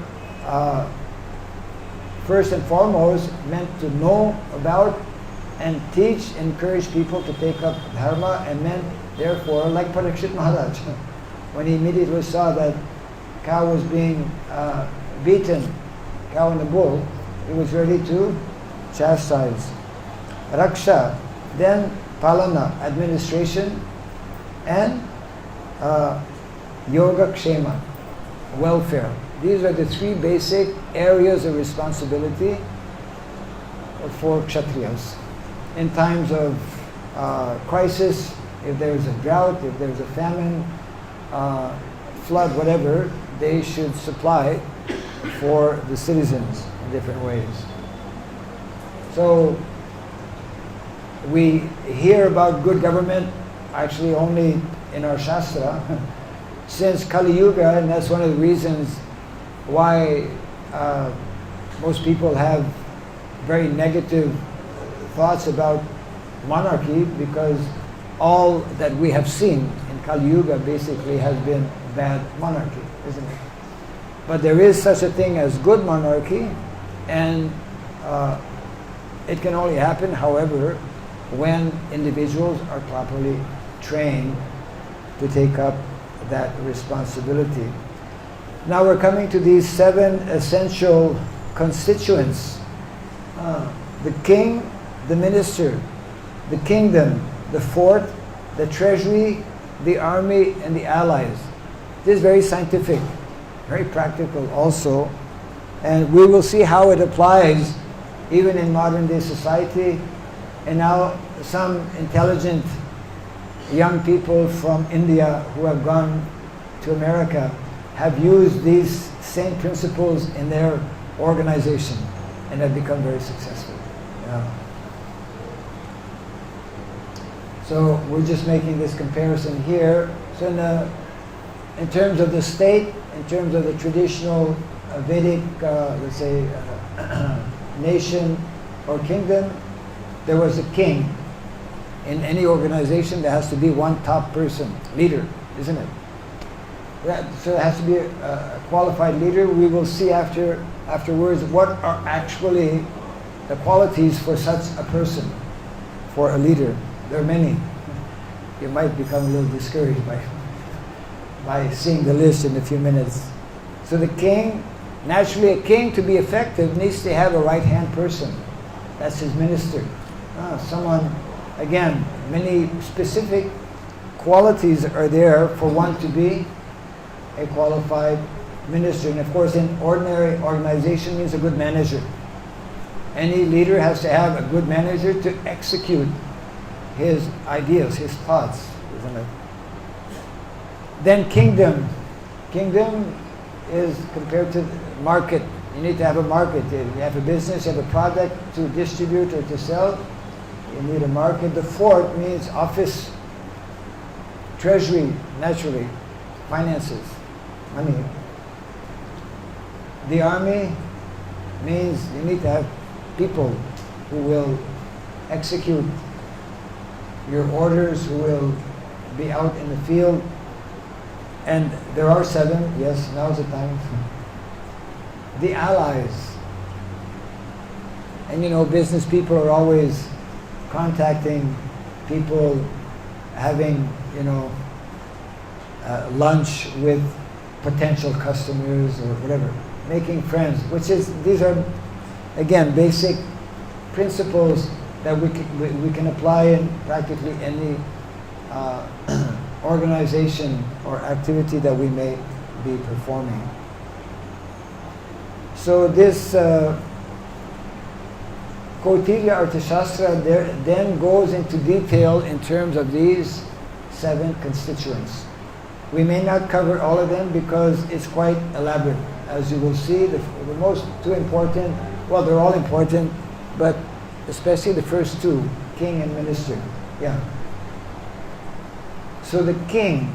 first and foremost meant to know about and teach, encourage people to take up dharma, and meant therefore, like Parikshit Maharaj, when he immediately saw that cow was being beaten, cow and the bull, he was ready to chastise. Raksha, then Palana, administration, and Yoga Kshema, welfare. These are the three basic areas of responsibility for Kshatriyas. in times of crisis, if there's a drought, if there's a famine, flood, whatever, they should supply for the citizens in different ways. So we hear about good government actually only in our Shastra since Kali Yuga, and that's one of the reasons why most people have very negative thoughts about monarchy, because all that we have seen in Kali Yuga basically has been bad monarchy, isn't it? But there is such a thing as good monarchy, and it can only happen, however, when individuals are properly trained to take up that responsibility. Now we're coming to these 7 essential constituents. The king, the minister, the kingdom, the fort, the treasury, the army, and the allies. This is very scientific, very practical also, and we will see how it applies even in modern day society. And now some intelligent young people from India who have gone to America have used these same principles in their organization and have become very successful. Yeah. So we're just making this comparison here. So in terms of the state, in terms of the traditional Vedic, let's say, nation or kingdom, there was a king. In any organization, there has to be one top person, leader, isn't it? So it has to be a qualified leader. We will see afterwards what are actually the qualities for such a person, for a leader. There are many. You might become a little discouraged by seeing the list in a few minutes. So the king, naturally a king to be effective needs to have a right-hand person. That's his minister. Someone, again, many specific qualities are there for one to be a qualified minister. And of course, an ordinary organization means a good manager. Any leader has to have a good manager to execute his ideas, his thoughts, isn't it? Then kingdom. Kingdom is compared to market. You need to have a market. You have a business, you have a product to distribute or to sell, you need a market. The fort means office, treasury, naturally, finances, money. The army means you need to have people who will execute your orders, who will be out in the field. And there are 7, yes, now's the time. The allies. And you know, business people are always contacting people, having, you know, lunch with potential customers or whatever, making friends, these are, again, basic principles that we can apply in practically any organization or activity that we may be performing. So this Kautilya Arthashastra then goes into detail in terms of these 7 constituents. We may not cover all of them because it's quite elaborate. As you will see, the most 2 important, well, they're all important, but especially the first 2, king and minister. Yeah. So the king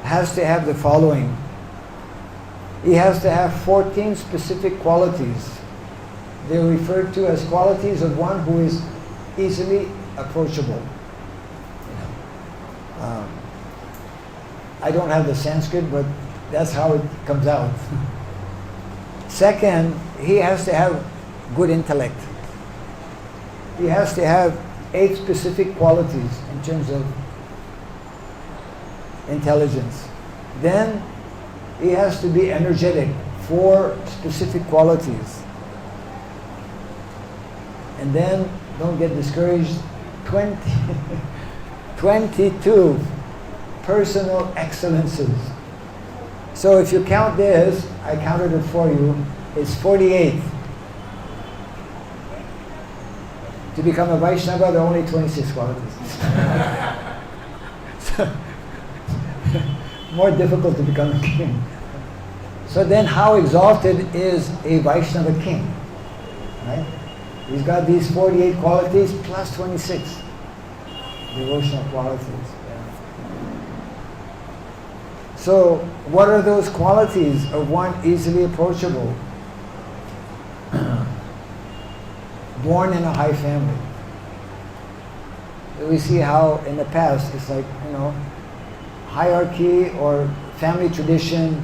has to have the following. He has to have 14 specific qualities. They're referred to as qualities of one who is easily approachable. I don't have the Sanskrit, but that's how it comes out. Second, he has to have good intellect. He has to have 8 specific qualities in terms of intelligence. Then he has to be energetic, 4 specific qualities. And then, don't get discouraged, 22 personal excellences. So if you count this, I counted it for you, it's 48. To become a Vaishnava, there are only 26 qualities. So, more difficult to become a king. So then how exalted is a Vaishnava king? Right? He's got these 48 qualities plus 26 devotional qualities. Yeah. So what are those qualities of one easily approachable? Born in a high family. We see how in the past it's like, hierarchy or family tradition.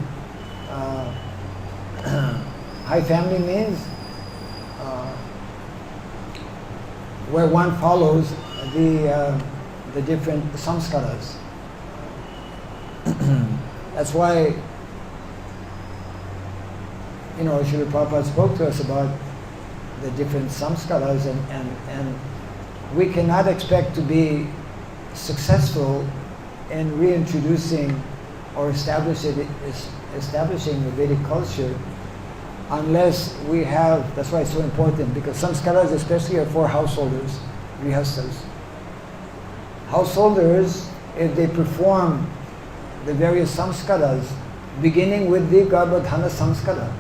High family means where one follows the different samskaras. That's why, Srila Prabhupada spoke to us about the different samskaras, and we cannot expect to be successful in reintroducing or establishing the Vedic culture unless we have, that's why it's so important, because samskaras especially are for householders, grihasthas. Householders, if they perform the various samskaras, beginning with the garbhadhana samskara,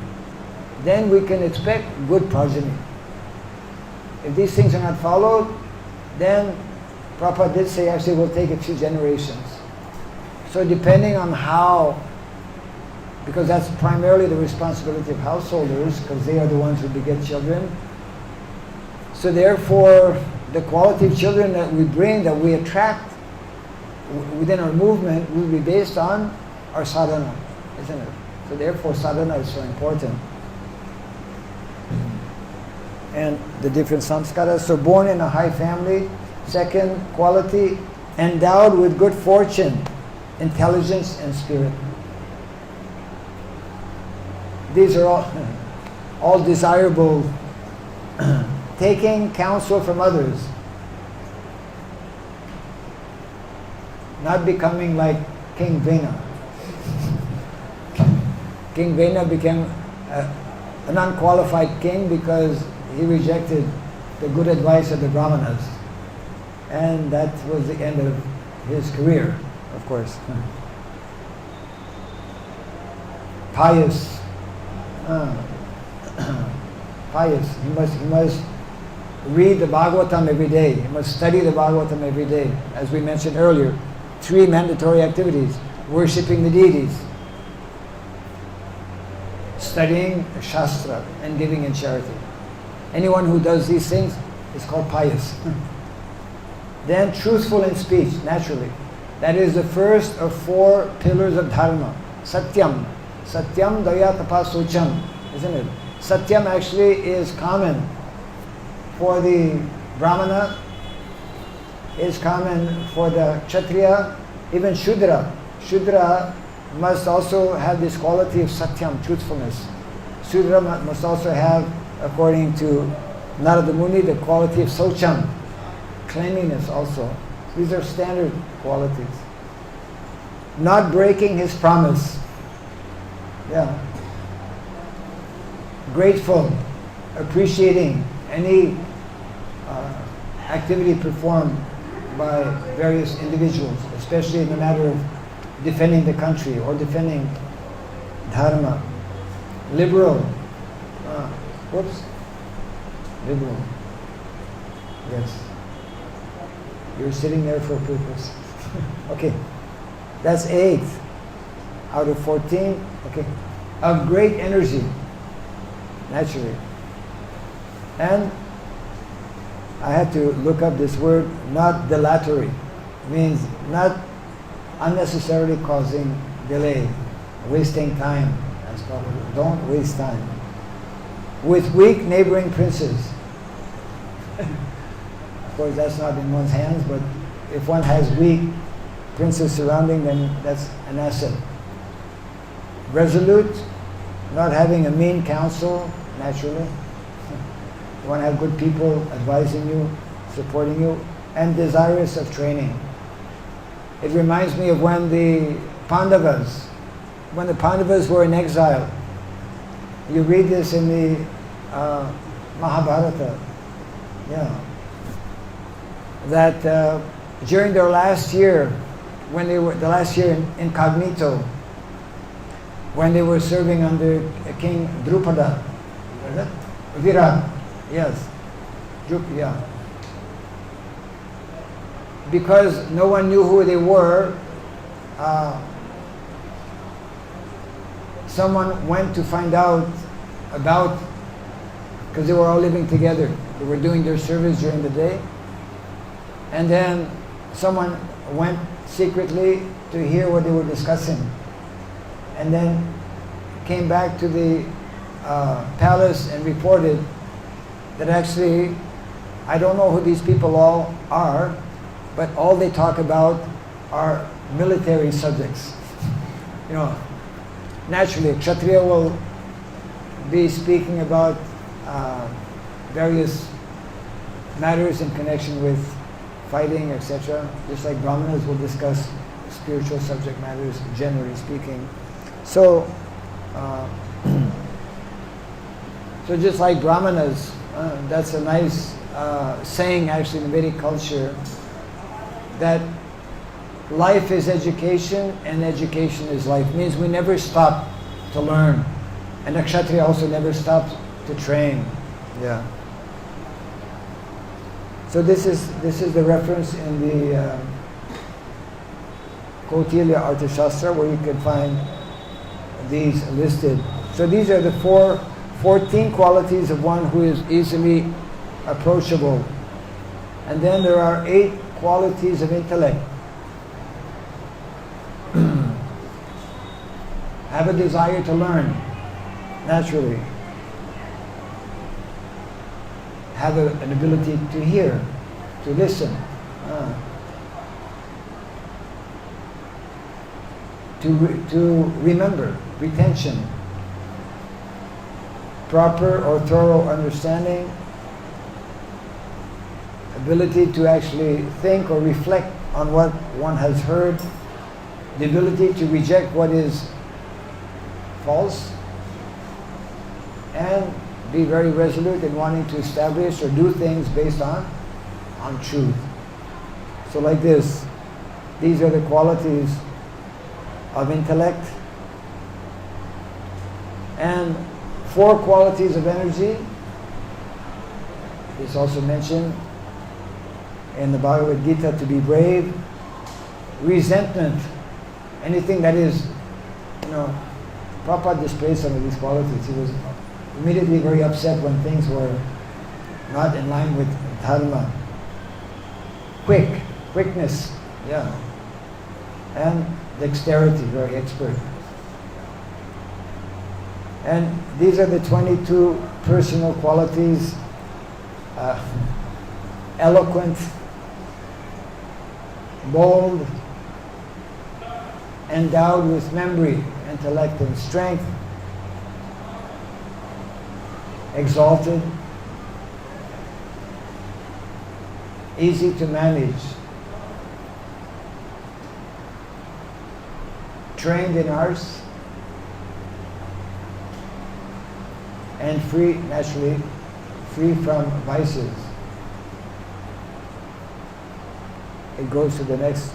then we can expect good progeny. If these things are not followed, then Prabhupada did say actually it will take a few generations. So depending on how, because that's primarily the responsibility of householders, because they are the ones who beget children. So therefore, the quality of children that we bring, that we attract within our movement will be based on our sadhana, isn't it? So therefore, sadhana is so important. And the different samskaras. So born in a high family. Second quality, endowed with good fortune, intelligence and spirit. These are all desirable. Taking counsel from others. Not becoming like King Vena. King Vena became an unqualified king because he rejected the good advice of the Brahmanas. And that was the end of his career, of course. Pious. Pious. He must read the Bhagavatam every day. He must study the Bhagavatam every day. As we mentioned earlier, 3 mandatory activities. Worshipping the deities, studying Shastra, and giving in charity. Anyone who does these things is called pious. Then truthful in speech, naturally. That is the first of 4 pillars of dharma. Satyam. Satyam, daya, tapa, socham. Isn't it? Satyam actually is common for the Brahmana, is common for the Kshatriya, even Shudra. Shudra must also have this quality of Satyam, truthfulness. Shudra must also have, according to Narada Muni, the quality of Socham, cleanliness also. These are standard qualities. Not breaking his promise. Yeah. Grateful, appreciating any activity performed by various individuals, especially in the matter of defending the country or defending dharma. Liberal. Liberal. Yes. You're sitting there for a purpose. Okay. That's 8 out of 14. Okay. Of great energy. Naturally. And I had to look up this word, not dilatory. Means not unnecessarily causing delay, wasting time. As probably. Don't waste time. With weak neighboring princes. Of course, that's not in one's hands, but if one has weak princes surrounding, then that's an asset. Resolute, not having a mean counsel, naturally. You want to have good people advising you, supporting you, and desirous of training. It reminds me of when the Pandavas were in exile. You read this in the Mahabharata. Yeah. that during their last year, when they were the last year incognito, when they were serving under King Drupada, Virat, yes, yeah. Because no one knew who they were, someone went to find out about, because they were all living together. They were doing their service during the day. And then someone went secretly to hear what they were discussing. And then came back to the palace and reported that actually, I don't know who these people all are, but all they talk about are military subjects. You know, naturally, a Kshatriya will be speaking about various matters in connection with fighting, etc. Just like Brahmanas will discuss spiritual subject matters, generally speaking. So, so just like Brahmanas, that's a nice saying actually in Vedic culture, that life is education and education is life. It means we never stop to learn. And a Kshatriya also never stops to train. Yeah. So this is the reference in the Kautilya Arthashastra where you can find these listed. So these are the 14 qualities of one who is easily approachable. And then there are 8 qualities of intellect. Have a desire to learn, naturally. Have an ability to hear, to listen. To remember, retention. Proper or thorough understanding. Ability to actually think or reflect on what one has heard. The ability to reject what is false. And be very resolute in wanting to establish or do things based on truth. So like this, these are the qualities of intellect. And 4 qualities of energy. It's also mentioned in the Bhagavad Gita to be brave. Resentment, anything that is, Prabhupada displays some of these qualities. He was immediately very upset when things were not in line with dharma. Quickness, yeah. And dexterity, very expert. And these are the 22 personal qualities. Eloquent, bold, endowed with memory, intellect, and strength, exalted, easy to manage, trained in arts, and free, naturally, free from vices. It goes to the next.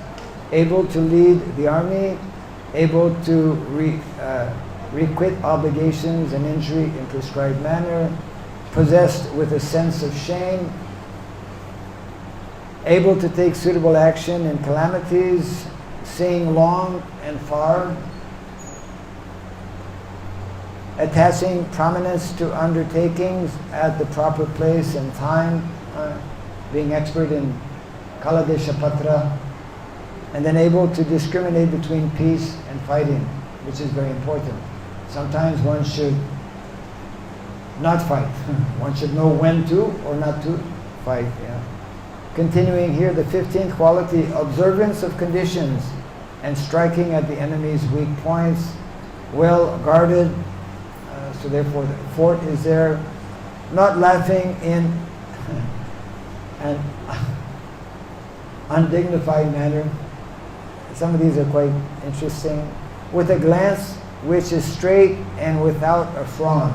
Able to lead the army, able to requite obligations and injury in prescribed manner, possessed with a sense of shame, able to take suitable action in calamities, seeing long and far, attaching prominence to undertakings at the proper place and time, being expert in Kaladesha Patra, and then able to discriminate between peace and fighting, which is very important. Sometimes one should not fight. One should know when to or not to fight. Yeah. Continuing here, the 15th quality, observance of conditions and striking at the enemy's weak points, well guarded. So therefore the fort is there, not laughing in an undignified manner. Some of these are quite interesting. With a glance which is straight and without a frown.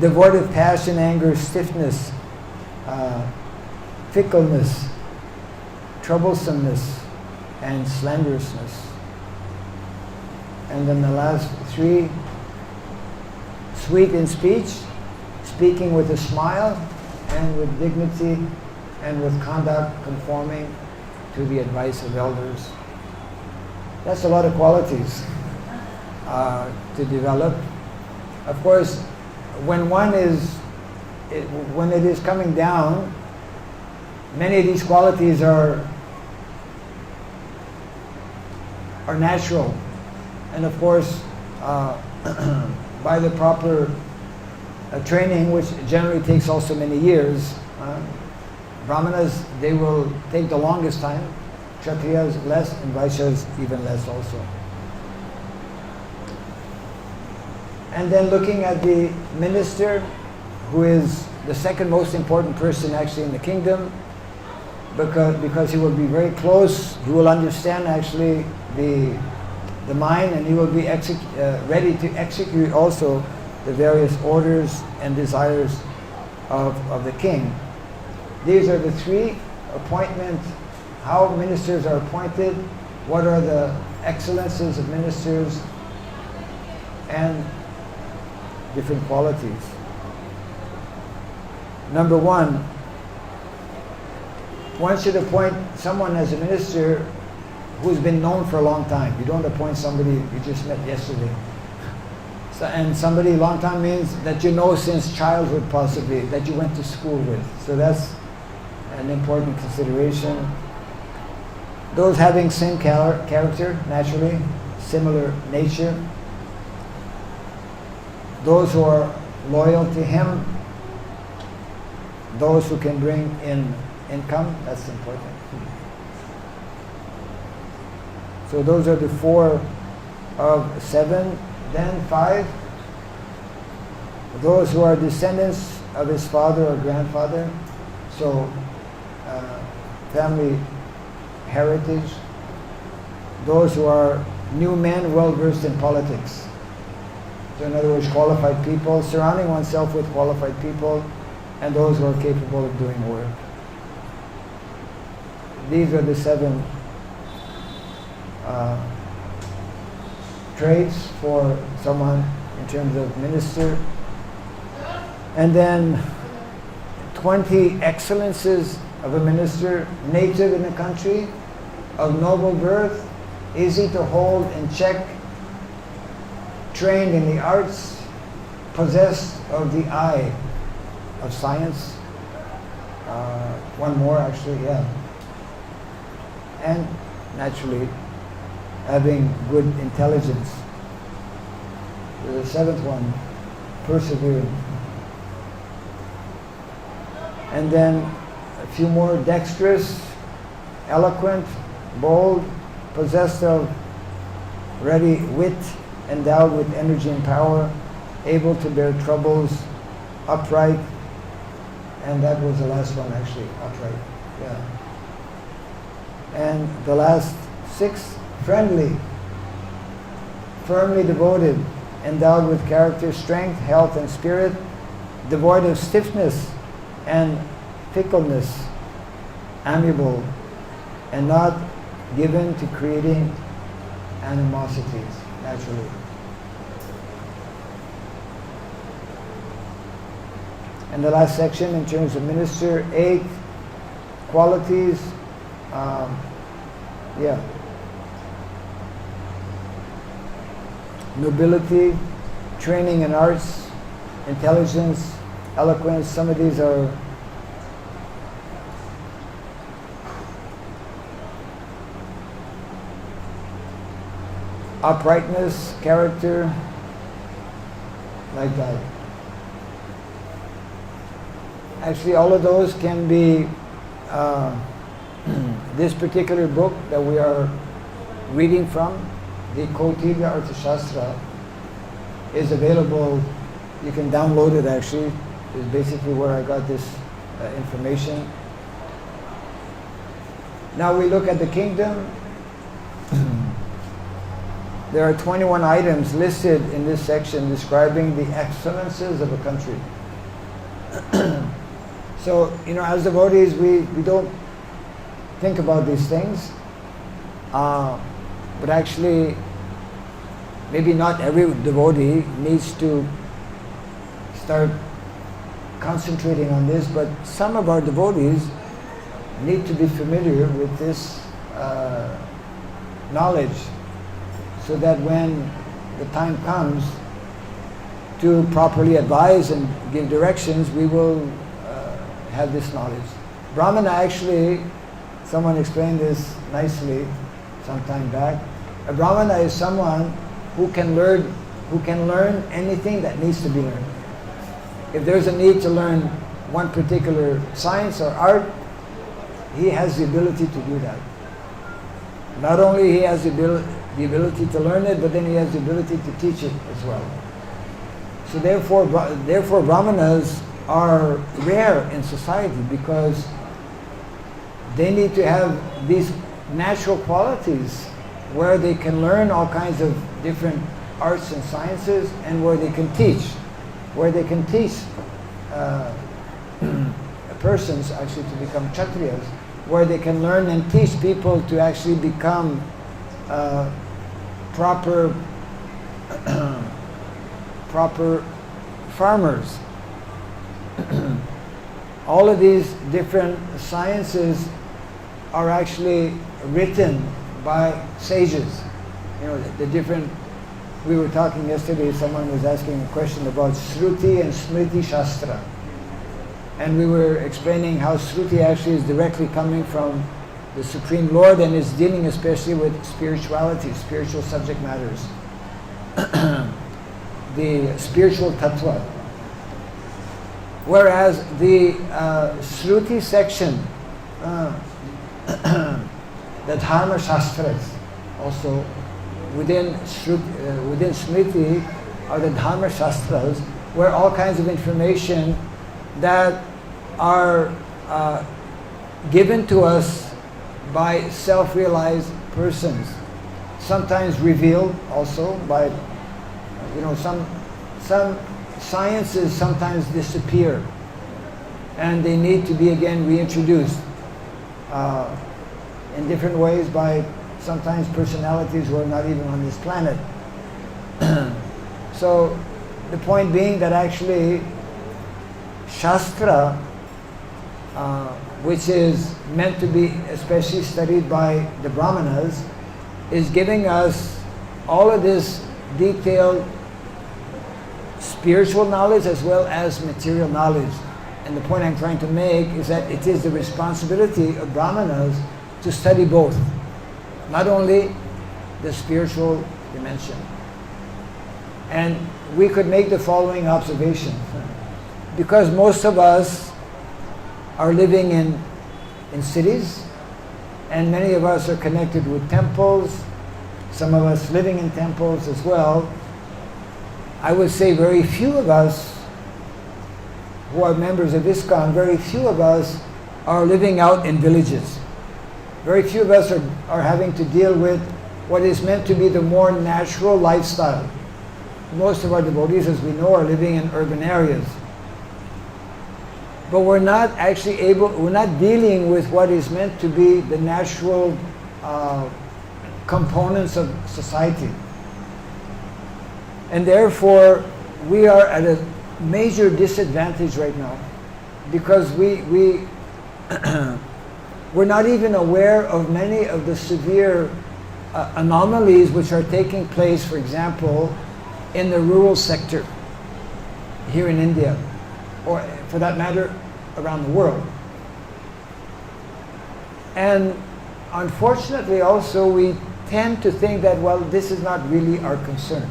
devoid of passion, anger, stiffness, fickleness, troublesomeness, and slanderousness. And then the last three, sweet in speech, speaking with a smile and with dignity and with conduct conforming to the advice of elders. That's a lot of qualities to develop. Of course, when it is coming down, many of these qualities are natural, and of course, by the proper training, which generally takes also many years. Brahmanas, they will take the longest time. Kshatriyas less, and Vaishyas even less also. And then looking at the minister, who is the second most important person actually in the kingdom, because he will be very close, he will understand actually the mind, and he will be ready to execute also the various orders and desires of the king. These are the three appointments, how ministers are appointed, what are the excellences of ministers, and different qualities. Number one should appoint someone as a minister who's been known for a long time. You don't appoint somebody you just met yesterday. And somebody long time means that you know since childhood possibly, that you went to school with. So that's an important consideration. Those having same character, naturally, similar nature. Those who are loyal to him. Those who can bring in income, that's important. So those are the 4 of 7. Then 5, those who are descendants of his father or grandfather, so family heritage. Those who are new men well versed in politics. So in other words, qualified people, surrounding oneself with qualified people, and those who are capable of doing work. These are the 7 traits for someone in terms of minister. And then 20 excellences of a minister: native in the country, of noble birth, easy to hold in check, trained in the arts, possessed of the eye of science. One more actually, yeah. And naturally, having good intelligence. The 7th one, persevering. And then a few more: dexterous, eloquent, bold, possessed of ready wit, endowed with energy and power, able to bear troubles, upright, and that was the last one actually, upright. Yeah. And the last 6, friendly, firmly devoted, endowed with character, strength, health, and spirit, devoid of stiffness and fickleness, amiable, and not given to creating animosities, naturally. And the last section, in terms of minister, 8 qualities. Nobility, training in arts, intelligence, eloquence. Some of these are uprightness, character, like that. Actually, all of those can be this particular book that we are reading from, the Kautilya Arthashastra, is available. You can download it actually. It's basically where I got this information. Now we look at the kingdom. there are 21 items listed in this section describing the excellences of a country. So, as devotees, we don't think about these things, but actually, maybe not every devotee needs to start concentrating on this, but some of our devotees need to be familiar with this knowledge, so that when the time comes to properly advise and give directions, we will have this knowledge. Brahmana, actually, someone explained this nicely some time back. A Brahmana is someone who can learn anything that needs to be learned. If there's a need to learn one particular science or art, he has the ability to do that. Not only he has the ability to learn it, but then he has the ability to teach it as well. So therefore Brahmanas are rare in society because they need to have these natural qualities where they can learn all kinds of different arts and sciences, and where they can teach persons actually to become kshatriyas, where they can learn and teach people to actually become proper farmers. All of these different sciences are actually written by sages. We were talking yesterday, someone was asking a question about Shruti and Smriti Shastra. And we were explaining how Shruti actually is directly coming from the Supreme Lord and is dealing especially with spirituality, spiritual subject matters. The spiritual tattva. Whereas the Shruti section, the Dharma Shastras, also within Smriti are the Dharma Shastras, where all kinds of information that are given to us by self-realized persons, sometimes revealed also by, some sciences sometimes disappear and they need to be again reintroduced in different ways by sometimes personalities who are not even on this planet. So the point being that actually Shastra, which is meant to be especially studied by the Brahmanas, is giving us all of this detailed spiritual knowledge as well as material knowledge. And the point I'm trying to make is that it is the responsibility of Brahmanas to study both, not only the spiritual dimension. And we could make the following observation. Because most of us are living in cities, and many of us are connected with temples, some of us living in temples as well, I would say very few of us who are members of Iskcon, very few of us are living out in villages. Very few of us are having to deal with what is meant to be the more natural lifestyle. Most of our devotees, as we know, are living in urban areas. But we're not dealing with what is meant to be the natural components of society. And therefore, we are at a major disadvantage right now because we're not even aware of many of the severe anomalies which are taking place, for example, in the rural sector here in India, or for that matter, around the world. And unfortunately also we tend to think that, well, this is not really our concern.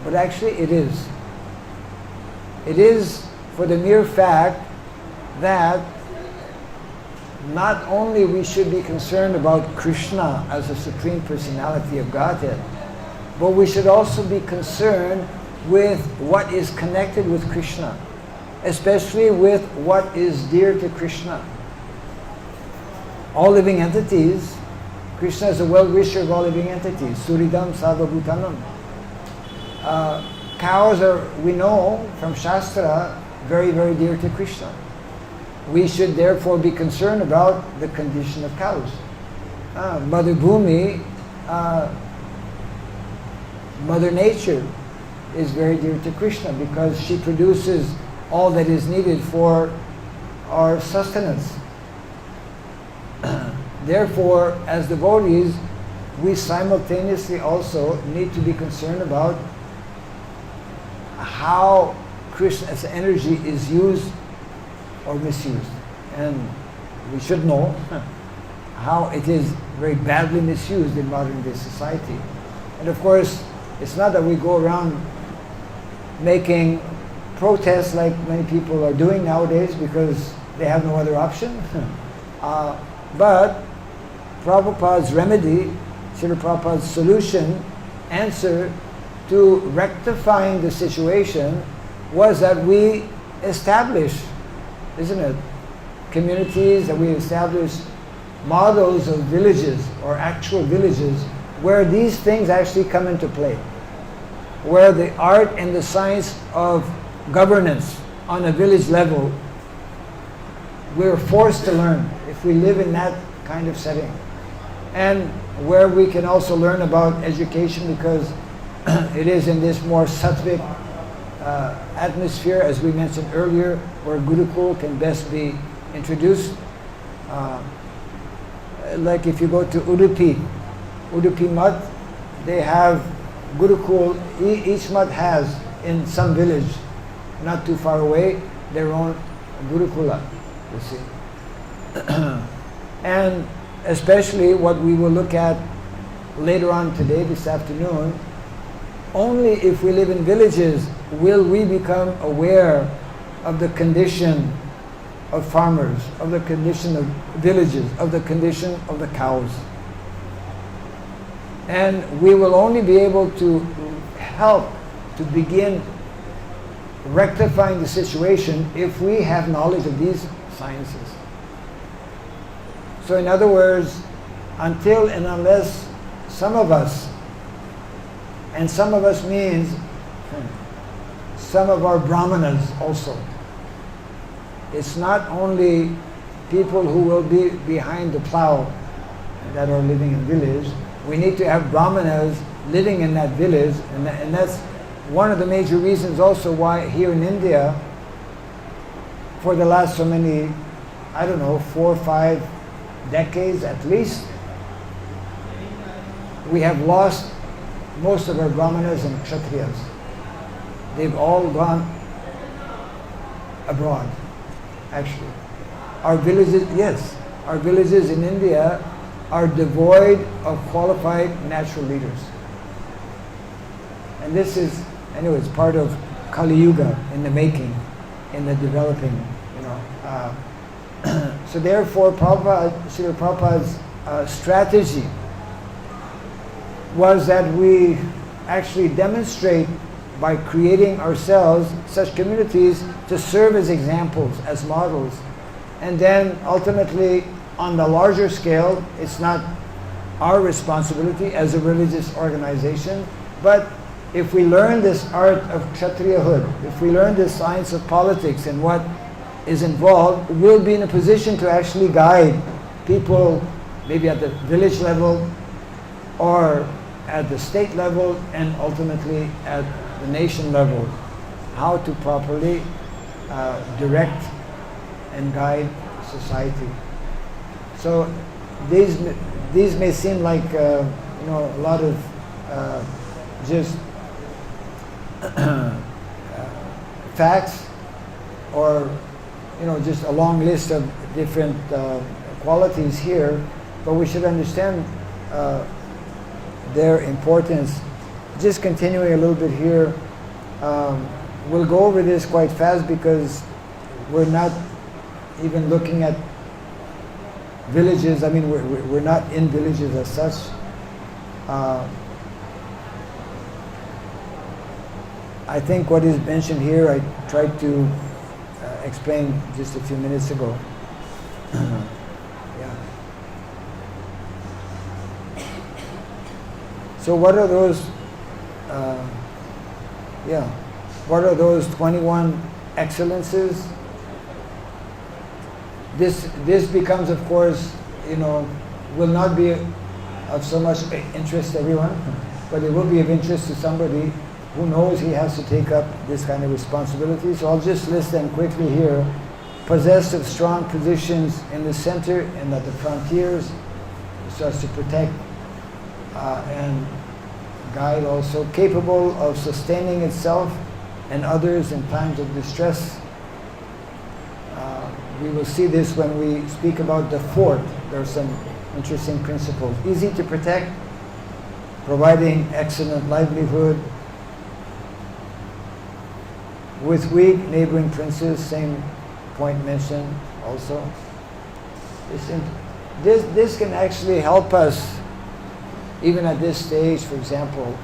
But actually it is. It is for the mere fact that not only we should be concerned about Krishna as a Supreme Personality of Godhead, but we should also be concerned with what is connected with Krishna, especially with what is dear to Krishna. All living entities Krishna is a well-wisher of all living entities. Suridam Sarvabhutanam. Cows are, we know from Shastra, very, very dear to Krishna. We should therefore be concerned about the condition of cows. Mother Bhumi, Mother Nature is very dear to Krishna because she produces all that is needed for our sustenance. Therefore, as devotees, we simultaneously also need to be concerned about how Krishna's energy is used or misused. And we should know how it is very badly misused in modern day society. And of course, it's not that we go around making protests like many people are doing nowadays because they have no other option. But Prabhupada's remedy, Srila Prabhupada's solution, answer to rectifying the situation was that we establish, isn't it, communities, that we establish models of villages or actual villages where these things actually come into play, where the art and the science of governance on a village level, we're forced to learn if we live in that kind of setting. And where we can also learn about education because it is in this more sattvic atmosphere, as we mentioned earlier, where Gurukul can best be introduced. Like if you go to Udupi Mutt, they have Gurukul, each Mutt has in some village, not too far away, their own Gurukula, you see. And especially what we will look at later on today, this afternoon, only if we live in villages will we become aware of the condition of farmers, of the condition of villages, of the condition of the cows. And we will only be able to help to begin rectifying the situation if we have knowledge of these sciences. So in other words, until and unless some of us, and some of us means some of our brahmanas also. It's not only people who will be behind the plow that are living in village. We need to have brahmanas living in that village, and that's one of the major reasons also why here in India, for the last so many, 4 or 5 decades at least, we have lost most of our brahmanas and kshatriyas. They've all gone abroad, actually. Our villages in India are devoid of qualified natural leaders. And this is, anyways, part of Kali Yuga in the making, in the developing, So therefore, Srila Prabhupada's strategy was that we actually demonstrate by creating ourselves such communities to serve as examples, as models. And then ultimately, on the larger scale, it's not our responsibility as a religious organization, but if we learn this art of kshatriyahood, if we learn this science of politics and what is involved, we'll be in a position to actually guide people, maybe at the village level, or at the state level, and ultimately at the nation level, how to properly direct and guide society. So these may seem like a lot of just facts, or just a long list of different qualities here, but we should understand their importance. Just continuing a little bit here, we'll go over this quite fast because we're not even looking at villages. I mean, we're not in villages as such. I think what is mentioned here, I tried to explain just a few minutes ago. Yeah. So what are those, what are those 21 excellences? This becomes, of course, will not be of so much interest to everyone, but it will be of interest to somebody who knows he has to take up this kind of responsibility. So I'll just list them quickly here. Possessed of strong positions in the center and at the frontiers, so as to protect and guide also. Capable of sustaining itself and others in times of distress. We will see this when we speak about the fort. There are some interesting principles. Easy to protect, providing excellent livelihood. With weak neighboring princes, same point mentioned also. This can actually help us even at this stage, for example,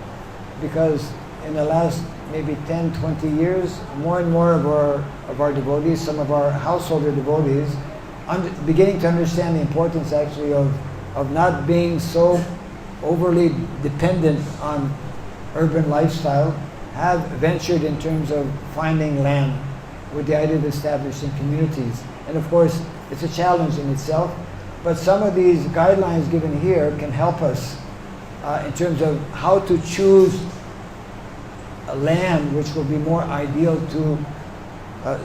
because in the last maybe 10, 20 years, more and more of our devotees, some of our householder devotees, beginning to understand the importance actually of not being so overly dependent on urban lifestyle, have ventured in terms of finding land with the idea of establishing communities. And of course, it's a challenge in itself, but some of these guidelines given here can help us in terms of how to choose a land which will be more ideal to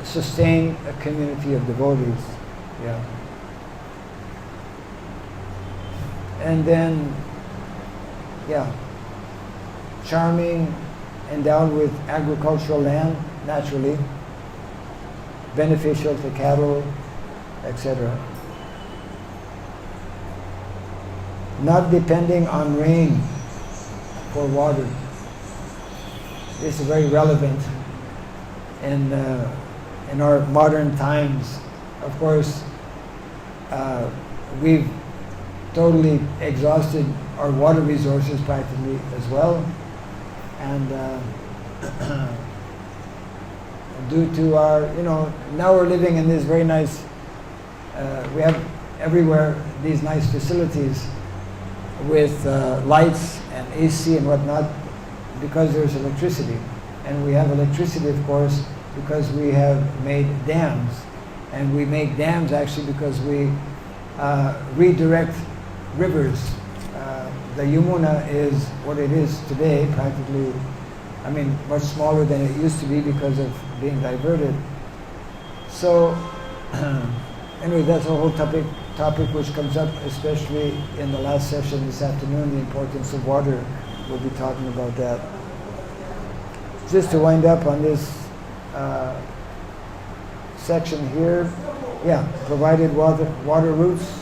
sustain a community of devotees. Yeah. And then, charming, endowed with agricultural land, naturally, beneficial to cattle, etc. Not depending on rain for water. This is very relevant in our modern times. Of course, we've totally exhausted our water resources practically as well, and due to our, now we're living in this very nice, we have everywhere these nice facilities with lights and AC and whatnot, because there's electricity. And we have electricity, of course, because we have made dams. And we make dams actually because we redirect rivers. The Yamuna is what it is today, practically, much smaller than it used to be because of being diverted. So, anyway, that's a whole topic which comes up, especially in the last session this afternoon, the importance of water. We'll be talking about that. Just to wind up on this section here, provided water routes,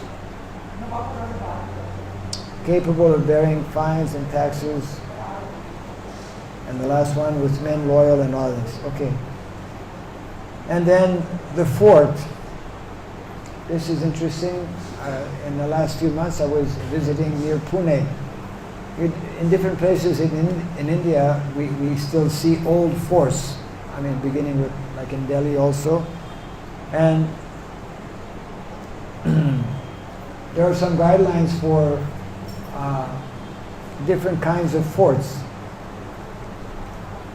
capable of bearing fines and taxes, and the last one, with men loyal and honest. Okay. And then the fort. This is interesting. In the last few months, I was visiting near Pune. In different places in India, we still see old forts. Beginning with, like in Delhi also. And there are some guidelines for different kinds of forts.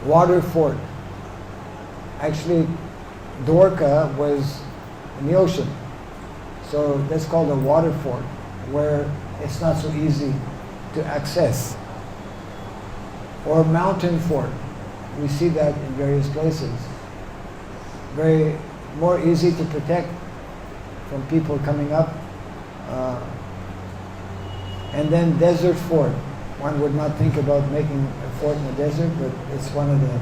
Water fort. Actually, Dwarka was in the ocean. So that's called a water fort, where it's not so easy to access. Or mountain fort. We see that in various places. Very more easy to protect from people coming up. And then desert fort. One would not think about making a fort in the desert, but it's one of the,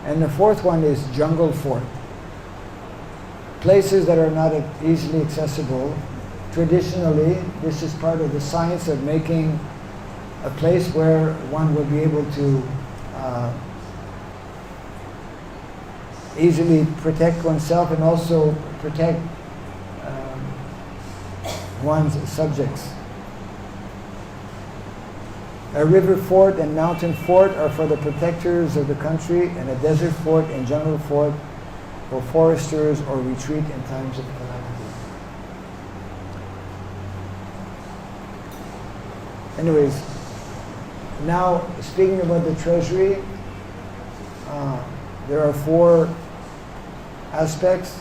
And the fourth one is jungle fort. Places that are not easily accessible. Traditionally, this is part of the science of making a place where one will be able to easily protect oneself and also protect one's subjects. A river fort and mountain fort are for the protectors of the country, and a desert fort and jungle fort for foresters or retreat in times of calamity. Anyways, now speaking about the treasury, there are 4 aspects: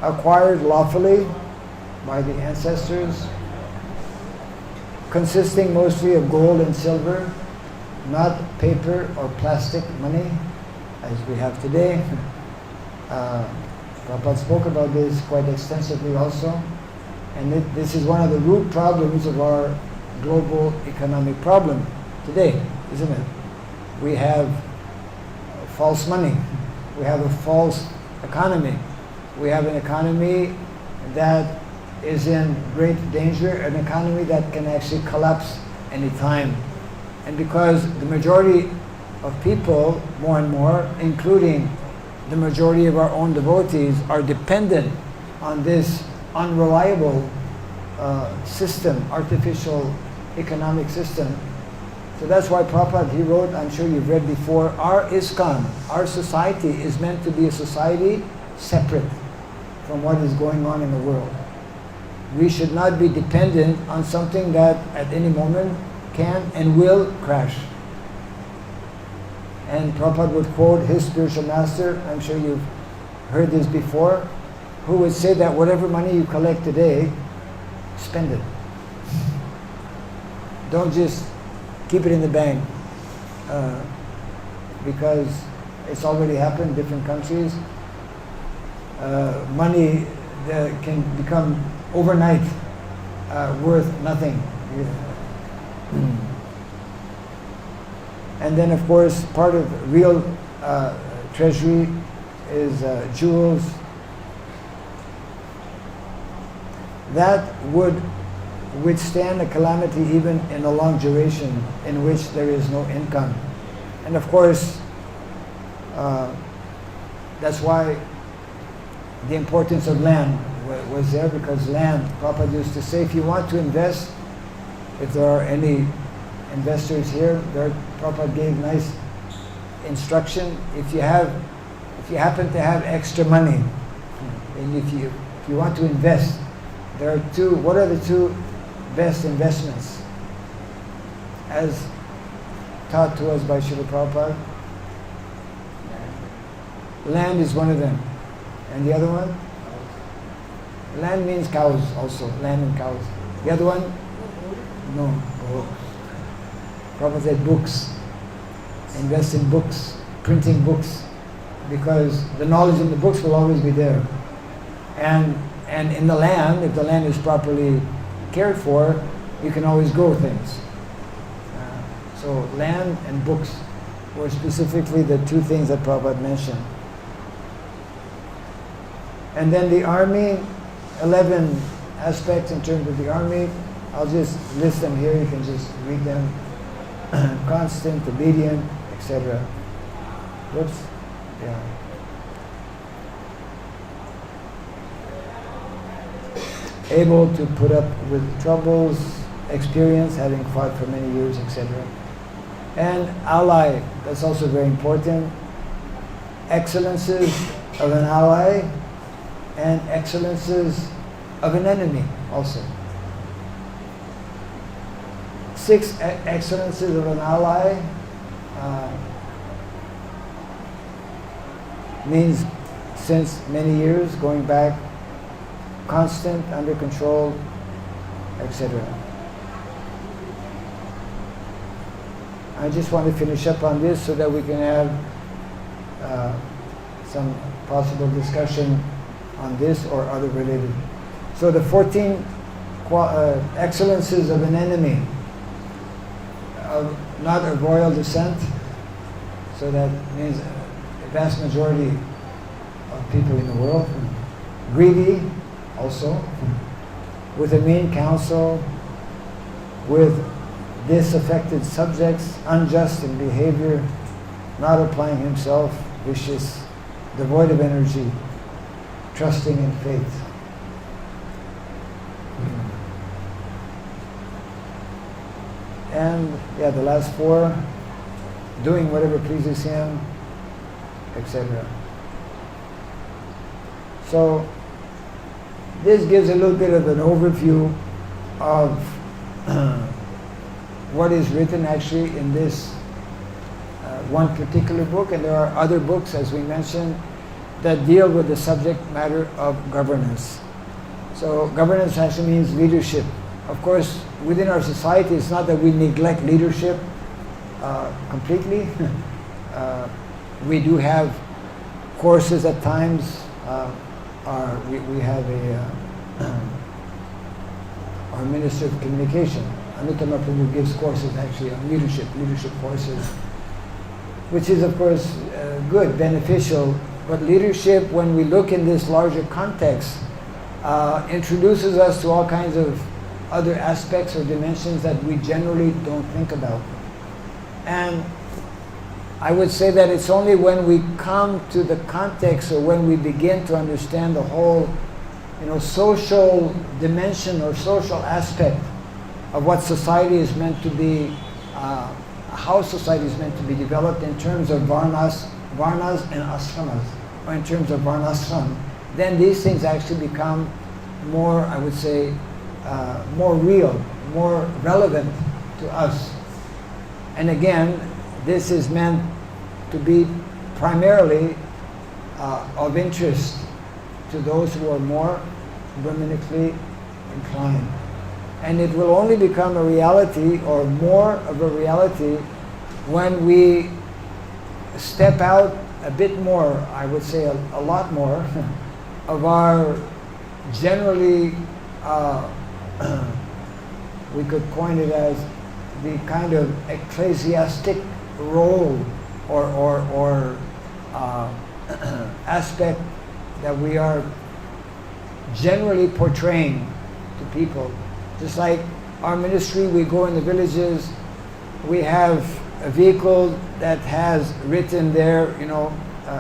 acquired lawfully by the ancestors, consisting mostly of gold and silver, not paper or plastic money as we have today. Prabhupada spoke about this quite extensively also, and this is one of the root problems of our global economic problem today, isn't it? We have false money. We have a false economy. We have an economy that is in great danger, an economy that can actually collapse any time. And because the majority of people, more and more, including the majority of our own devotees, are dependent on this unreliable system, artificial economic system. So that's why Prabhupada, he wrote, I'm sure you've read before, our Iskcon, our society is meant to be a society separate from what is going on in the world. We should not be dependent on something that at any moment can and will crash. And Prabhupada would quote his spiritual master, I'm sure you've heard this before, who would say that whatever money you collect today, spend it. Don't just keep it in the bank, because it's already happened in different countries. Money can become overnight worth nothing. And then, of course, part of real treasury is jewels. That would withstand a calamity even in a long duration in which there is no income. And of course, that's why the importance of land was there, because land, Prabhupada used to say, if you want to invest, if there are any investors here, Prabhupada gave nice instruction. If you happen to have extra money, and if you want to invest, there are what are the 2 best investments as taught to us by Srila Prabhupada? Land is one of them. And the other one? Land means cows also, land and cows. The other one? No. Prabhupada said books. Invest in books, printing books, because the knowledge in the books will always be there. And in the land, if the land is properly cared for, you can always grow things. So land and books were specifically the 2 things that Prabhupada mentioned. And then the army, 11 aspects in terms of the army. I'll just list them here, you can just read them. Constant, obedient, etc. Whoops. Yeah. Able to put up with troubles, experience, having fought for many years, etc. And ally, that's also very important. Excellences of an ally and excellences of an enemy also. 6 excellences of an ally means since many years, going back, constant, under control, etc. I just want to finish up on this so that we can have some possible discussion on this or other related. So the 14 excellences of an enemy, not of royal descent, so that means the vast majority of people in the world. Greedy, also, with a mean counsel, with disaffected subjects, unjust in behavior, not applying himself, vicious, devoid of energy, trusting in faith. And the last 4, doing whatever pleases him, etc. So this gives a little bit of an overview of what is written actually in this one particular book, and there are other books, as we mentioned, that deal with the subject matter of governance. So governance actually means leadership. Of course, within our society, it's not that we neglect leadership completely. We do have courses at times. We have our Minister of Communication, Anutama Prabhu, gives courses actually on leadership courses, which is of course good, beneficial. But leadership, when we look in this larger context, introduces us to all kinds of other aspects or dimensions that we generally don't think about. And I would say that it's only when we come to the context, or when we begin to understand the whole, social dimension or social aspect of what society is meant to be, how society is meant to be developed in terms of varnas and ashramas, or in terms of varnashram, then these things actually become more, I would say, more real, more relevant to us. And again, this is meant to be primarily of interest to those who are more Brahmanically inclined. And it will only become a reality, or more of a reality, when we step out a bit more, I would say a lot more, of our generally, we could coin it as the kind of ecclesiastic role or aspect that we are generally portraying to people. Just like our ministry, we go in the villages, we have a vehicle that has written there,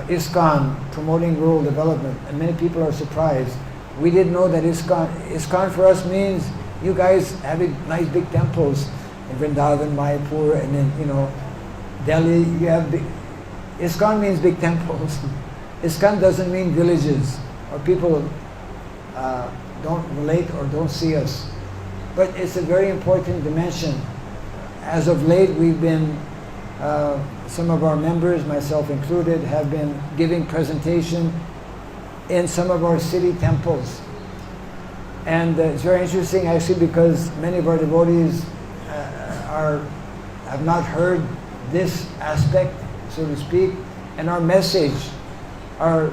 Iskcon, promoting rural development, and many people are surprised. We didn't know that Iskcon for us means you guys having nice big temples in Vrindavan, Mayapur, and then, Delhi, you have big. Iskcon means big temples. Iskcon doesn't mean villages, or people don't relate or don't see us. But it's a very important dimension. As of late, we've been, some of our members, myself included, have been giving presentation in some of our city temples. And it's very interesting actually, because many of our devotees have not heard this aspect, so to speak, and our message, our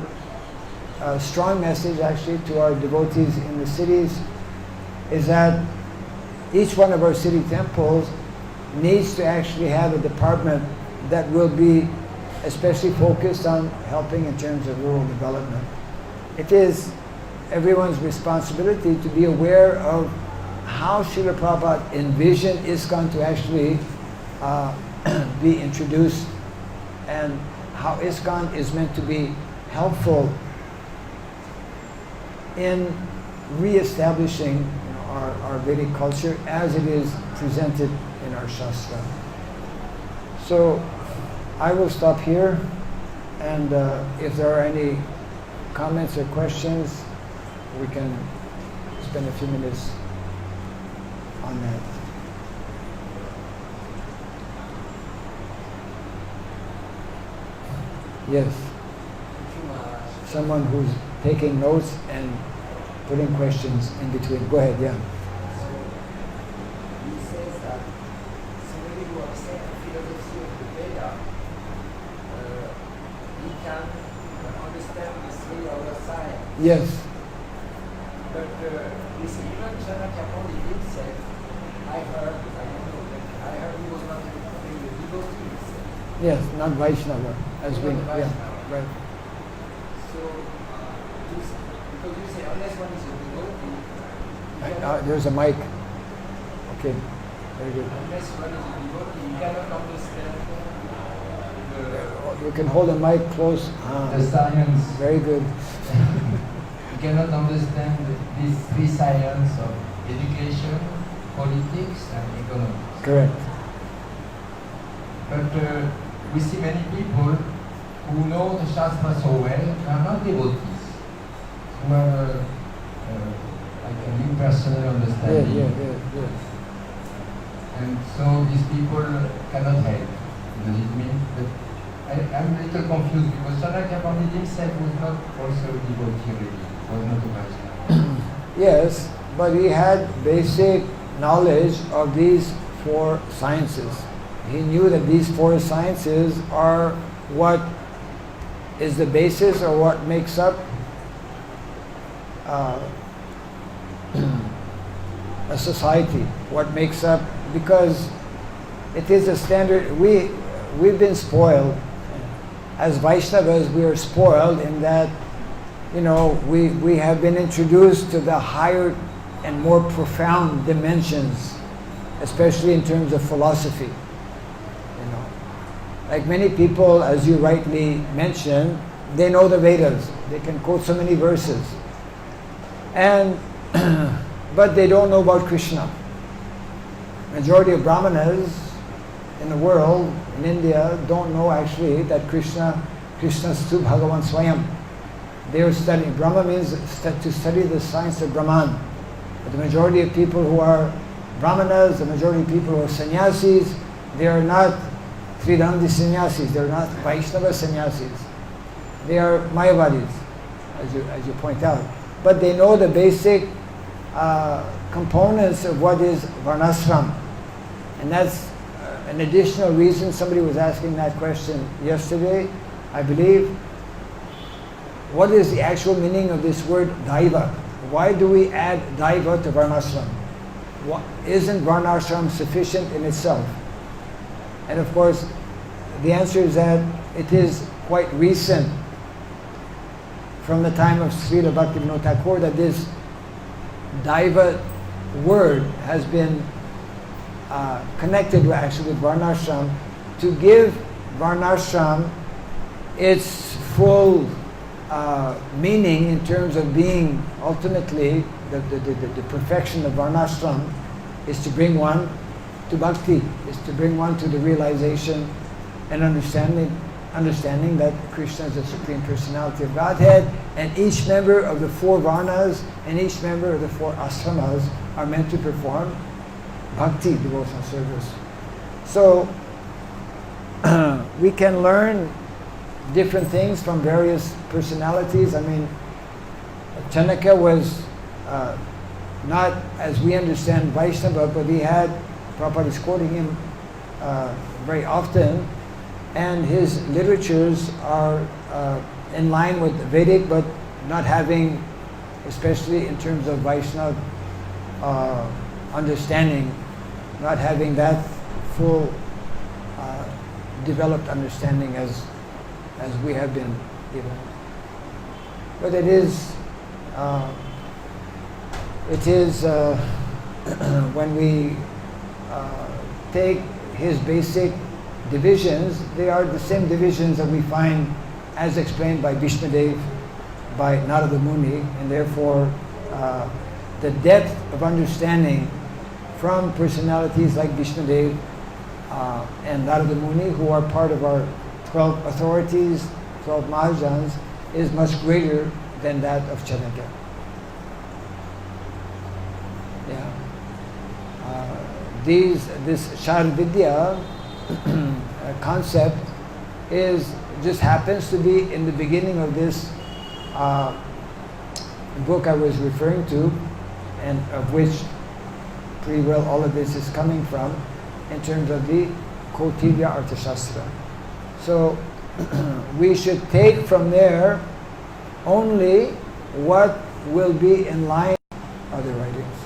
strong message actually to our devotees in the cities is that each one of our city temples needs to actually have a department that will be especially focused on helping in terms of rural development. It is everyone's responsibility to be aware of how Srila Prabhupada envisioned Iskcon to actually be introduced, and how Iskcon is meant to be helpful in re-establishing our Vedic culture as it is presented in our Shastra. So I will stop here, and if there are any comments or questions, we can spend a few minutes on that. Yes. Someone who's taking notes and putting questions in between. Go ahead, yeah. He says that somebody who accepts the philosophy of the Veda, he can understand the three other sides. Yes. But this even Janakapandi himself, I heard he was not a devotee himself. Yes, not Vaishnava, as we, yeah, right. So, because you say unless one is a devotee, There's a mic. Okay, very good. unless one is a devotee, you cannot understand You can hold the mic close. The science. Very good. You cannot understand these three sciences of education, politics, and economics. Correct. But we see many people who know the Shastra so well, who are not devotees, who are like an impersonal understanding. Yeah. And so these people cannot help. Does it mean that I'm a little confused because Chanakya Pandit himself was not also a devotee really, was not a Vaishnava. Yes, but he had basic knowledge of these four sciences. He knew that these four sciences are what is the basis or what makes up a society, what makes up, because it is a standard. We've been spoiled. As Vaishnavas, we are spoiled in that, you know, we have been introduced to the higher and more profound dimensions, especially in terms of philosophy. You know, like many people, as you rightly mentioned, they know the Vedas. They can quote so many verses, and but they don't know about Krishna. Majority of Brahmanas in the world, in India, don't know actually that Krishna's tu Bhagavan Swayam. They are studying. Brahma means to study the science of Brahman. But the majority of people who are Brahmanas, the majority of people who are sannyasis, they are not Tridandi sannyasis, they are not Vaishnava sannyasis. They are Mayavadis, as you point out. But they know the basic components of what is Varnashram. And that's an additional reason. Somebody was asking that question yesterday, I believe. What is the actual meaning of this word Daiva? Why do we add Daiva to Varnashram? Isn't Varnashram sufficient in itself? And of course, the answer is that it is quite recent, from the time of Srila Bhaktivinoda Thakur, that this Daiva word has been connected actually with Varnashram to give Varnashram its full meaning in terms of being ultimately the perfection of Varnashram is to bring one to bhakti, is to bring one to the realization and understanding that Krishna is the Supreme Personality of Godhead, and each member of the four Varnas and each member of the four ashramas are meant to perform bhakti, devotional service. So we can learn different things from various personalities. I mean, Chanakya was not, as we understand, Vaishnava, but he had, Prabhupada is quoting him very often, and his literatures are in line with Vedic, but not having, especially in terms of Vaishnava understanding, not having that full developed understanding as we have been given. But it is when we take his basic divisions, they are the same divisions that we find as explained by Vishnudev, by Narada Muni, and therefore the depth of understanding from personalities like Vishnudev and Narada Muni, who are part of our 12 authorities, 12 Mahajans, is much greater than that of Chanakya. Yeah. This Sharavidya concept just happens to be in the beginning of this book I was referring to, and of which pretty well all of this is coming from, in terms of the Kautilya Arthashastra. So we should take from there only what will be in line with other writings.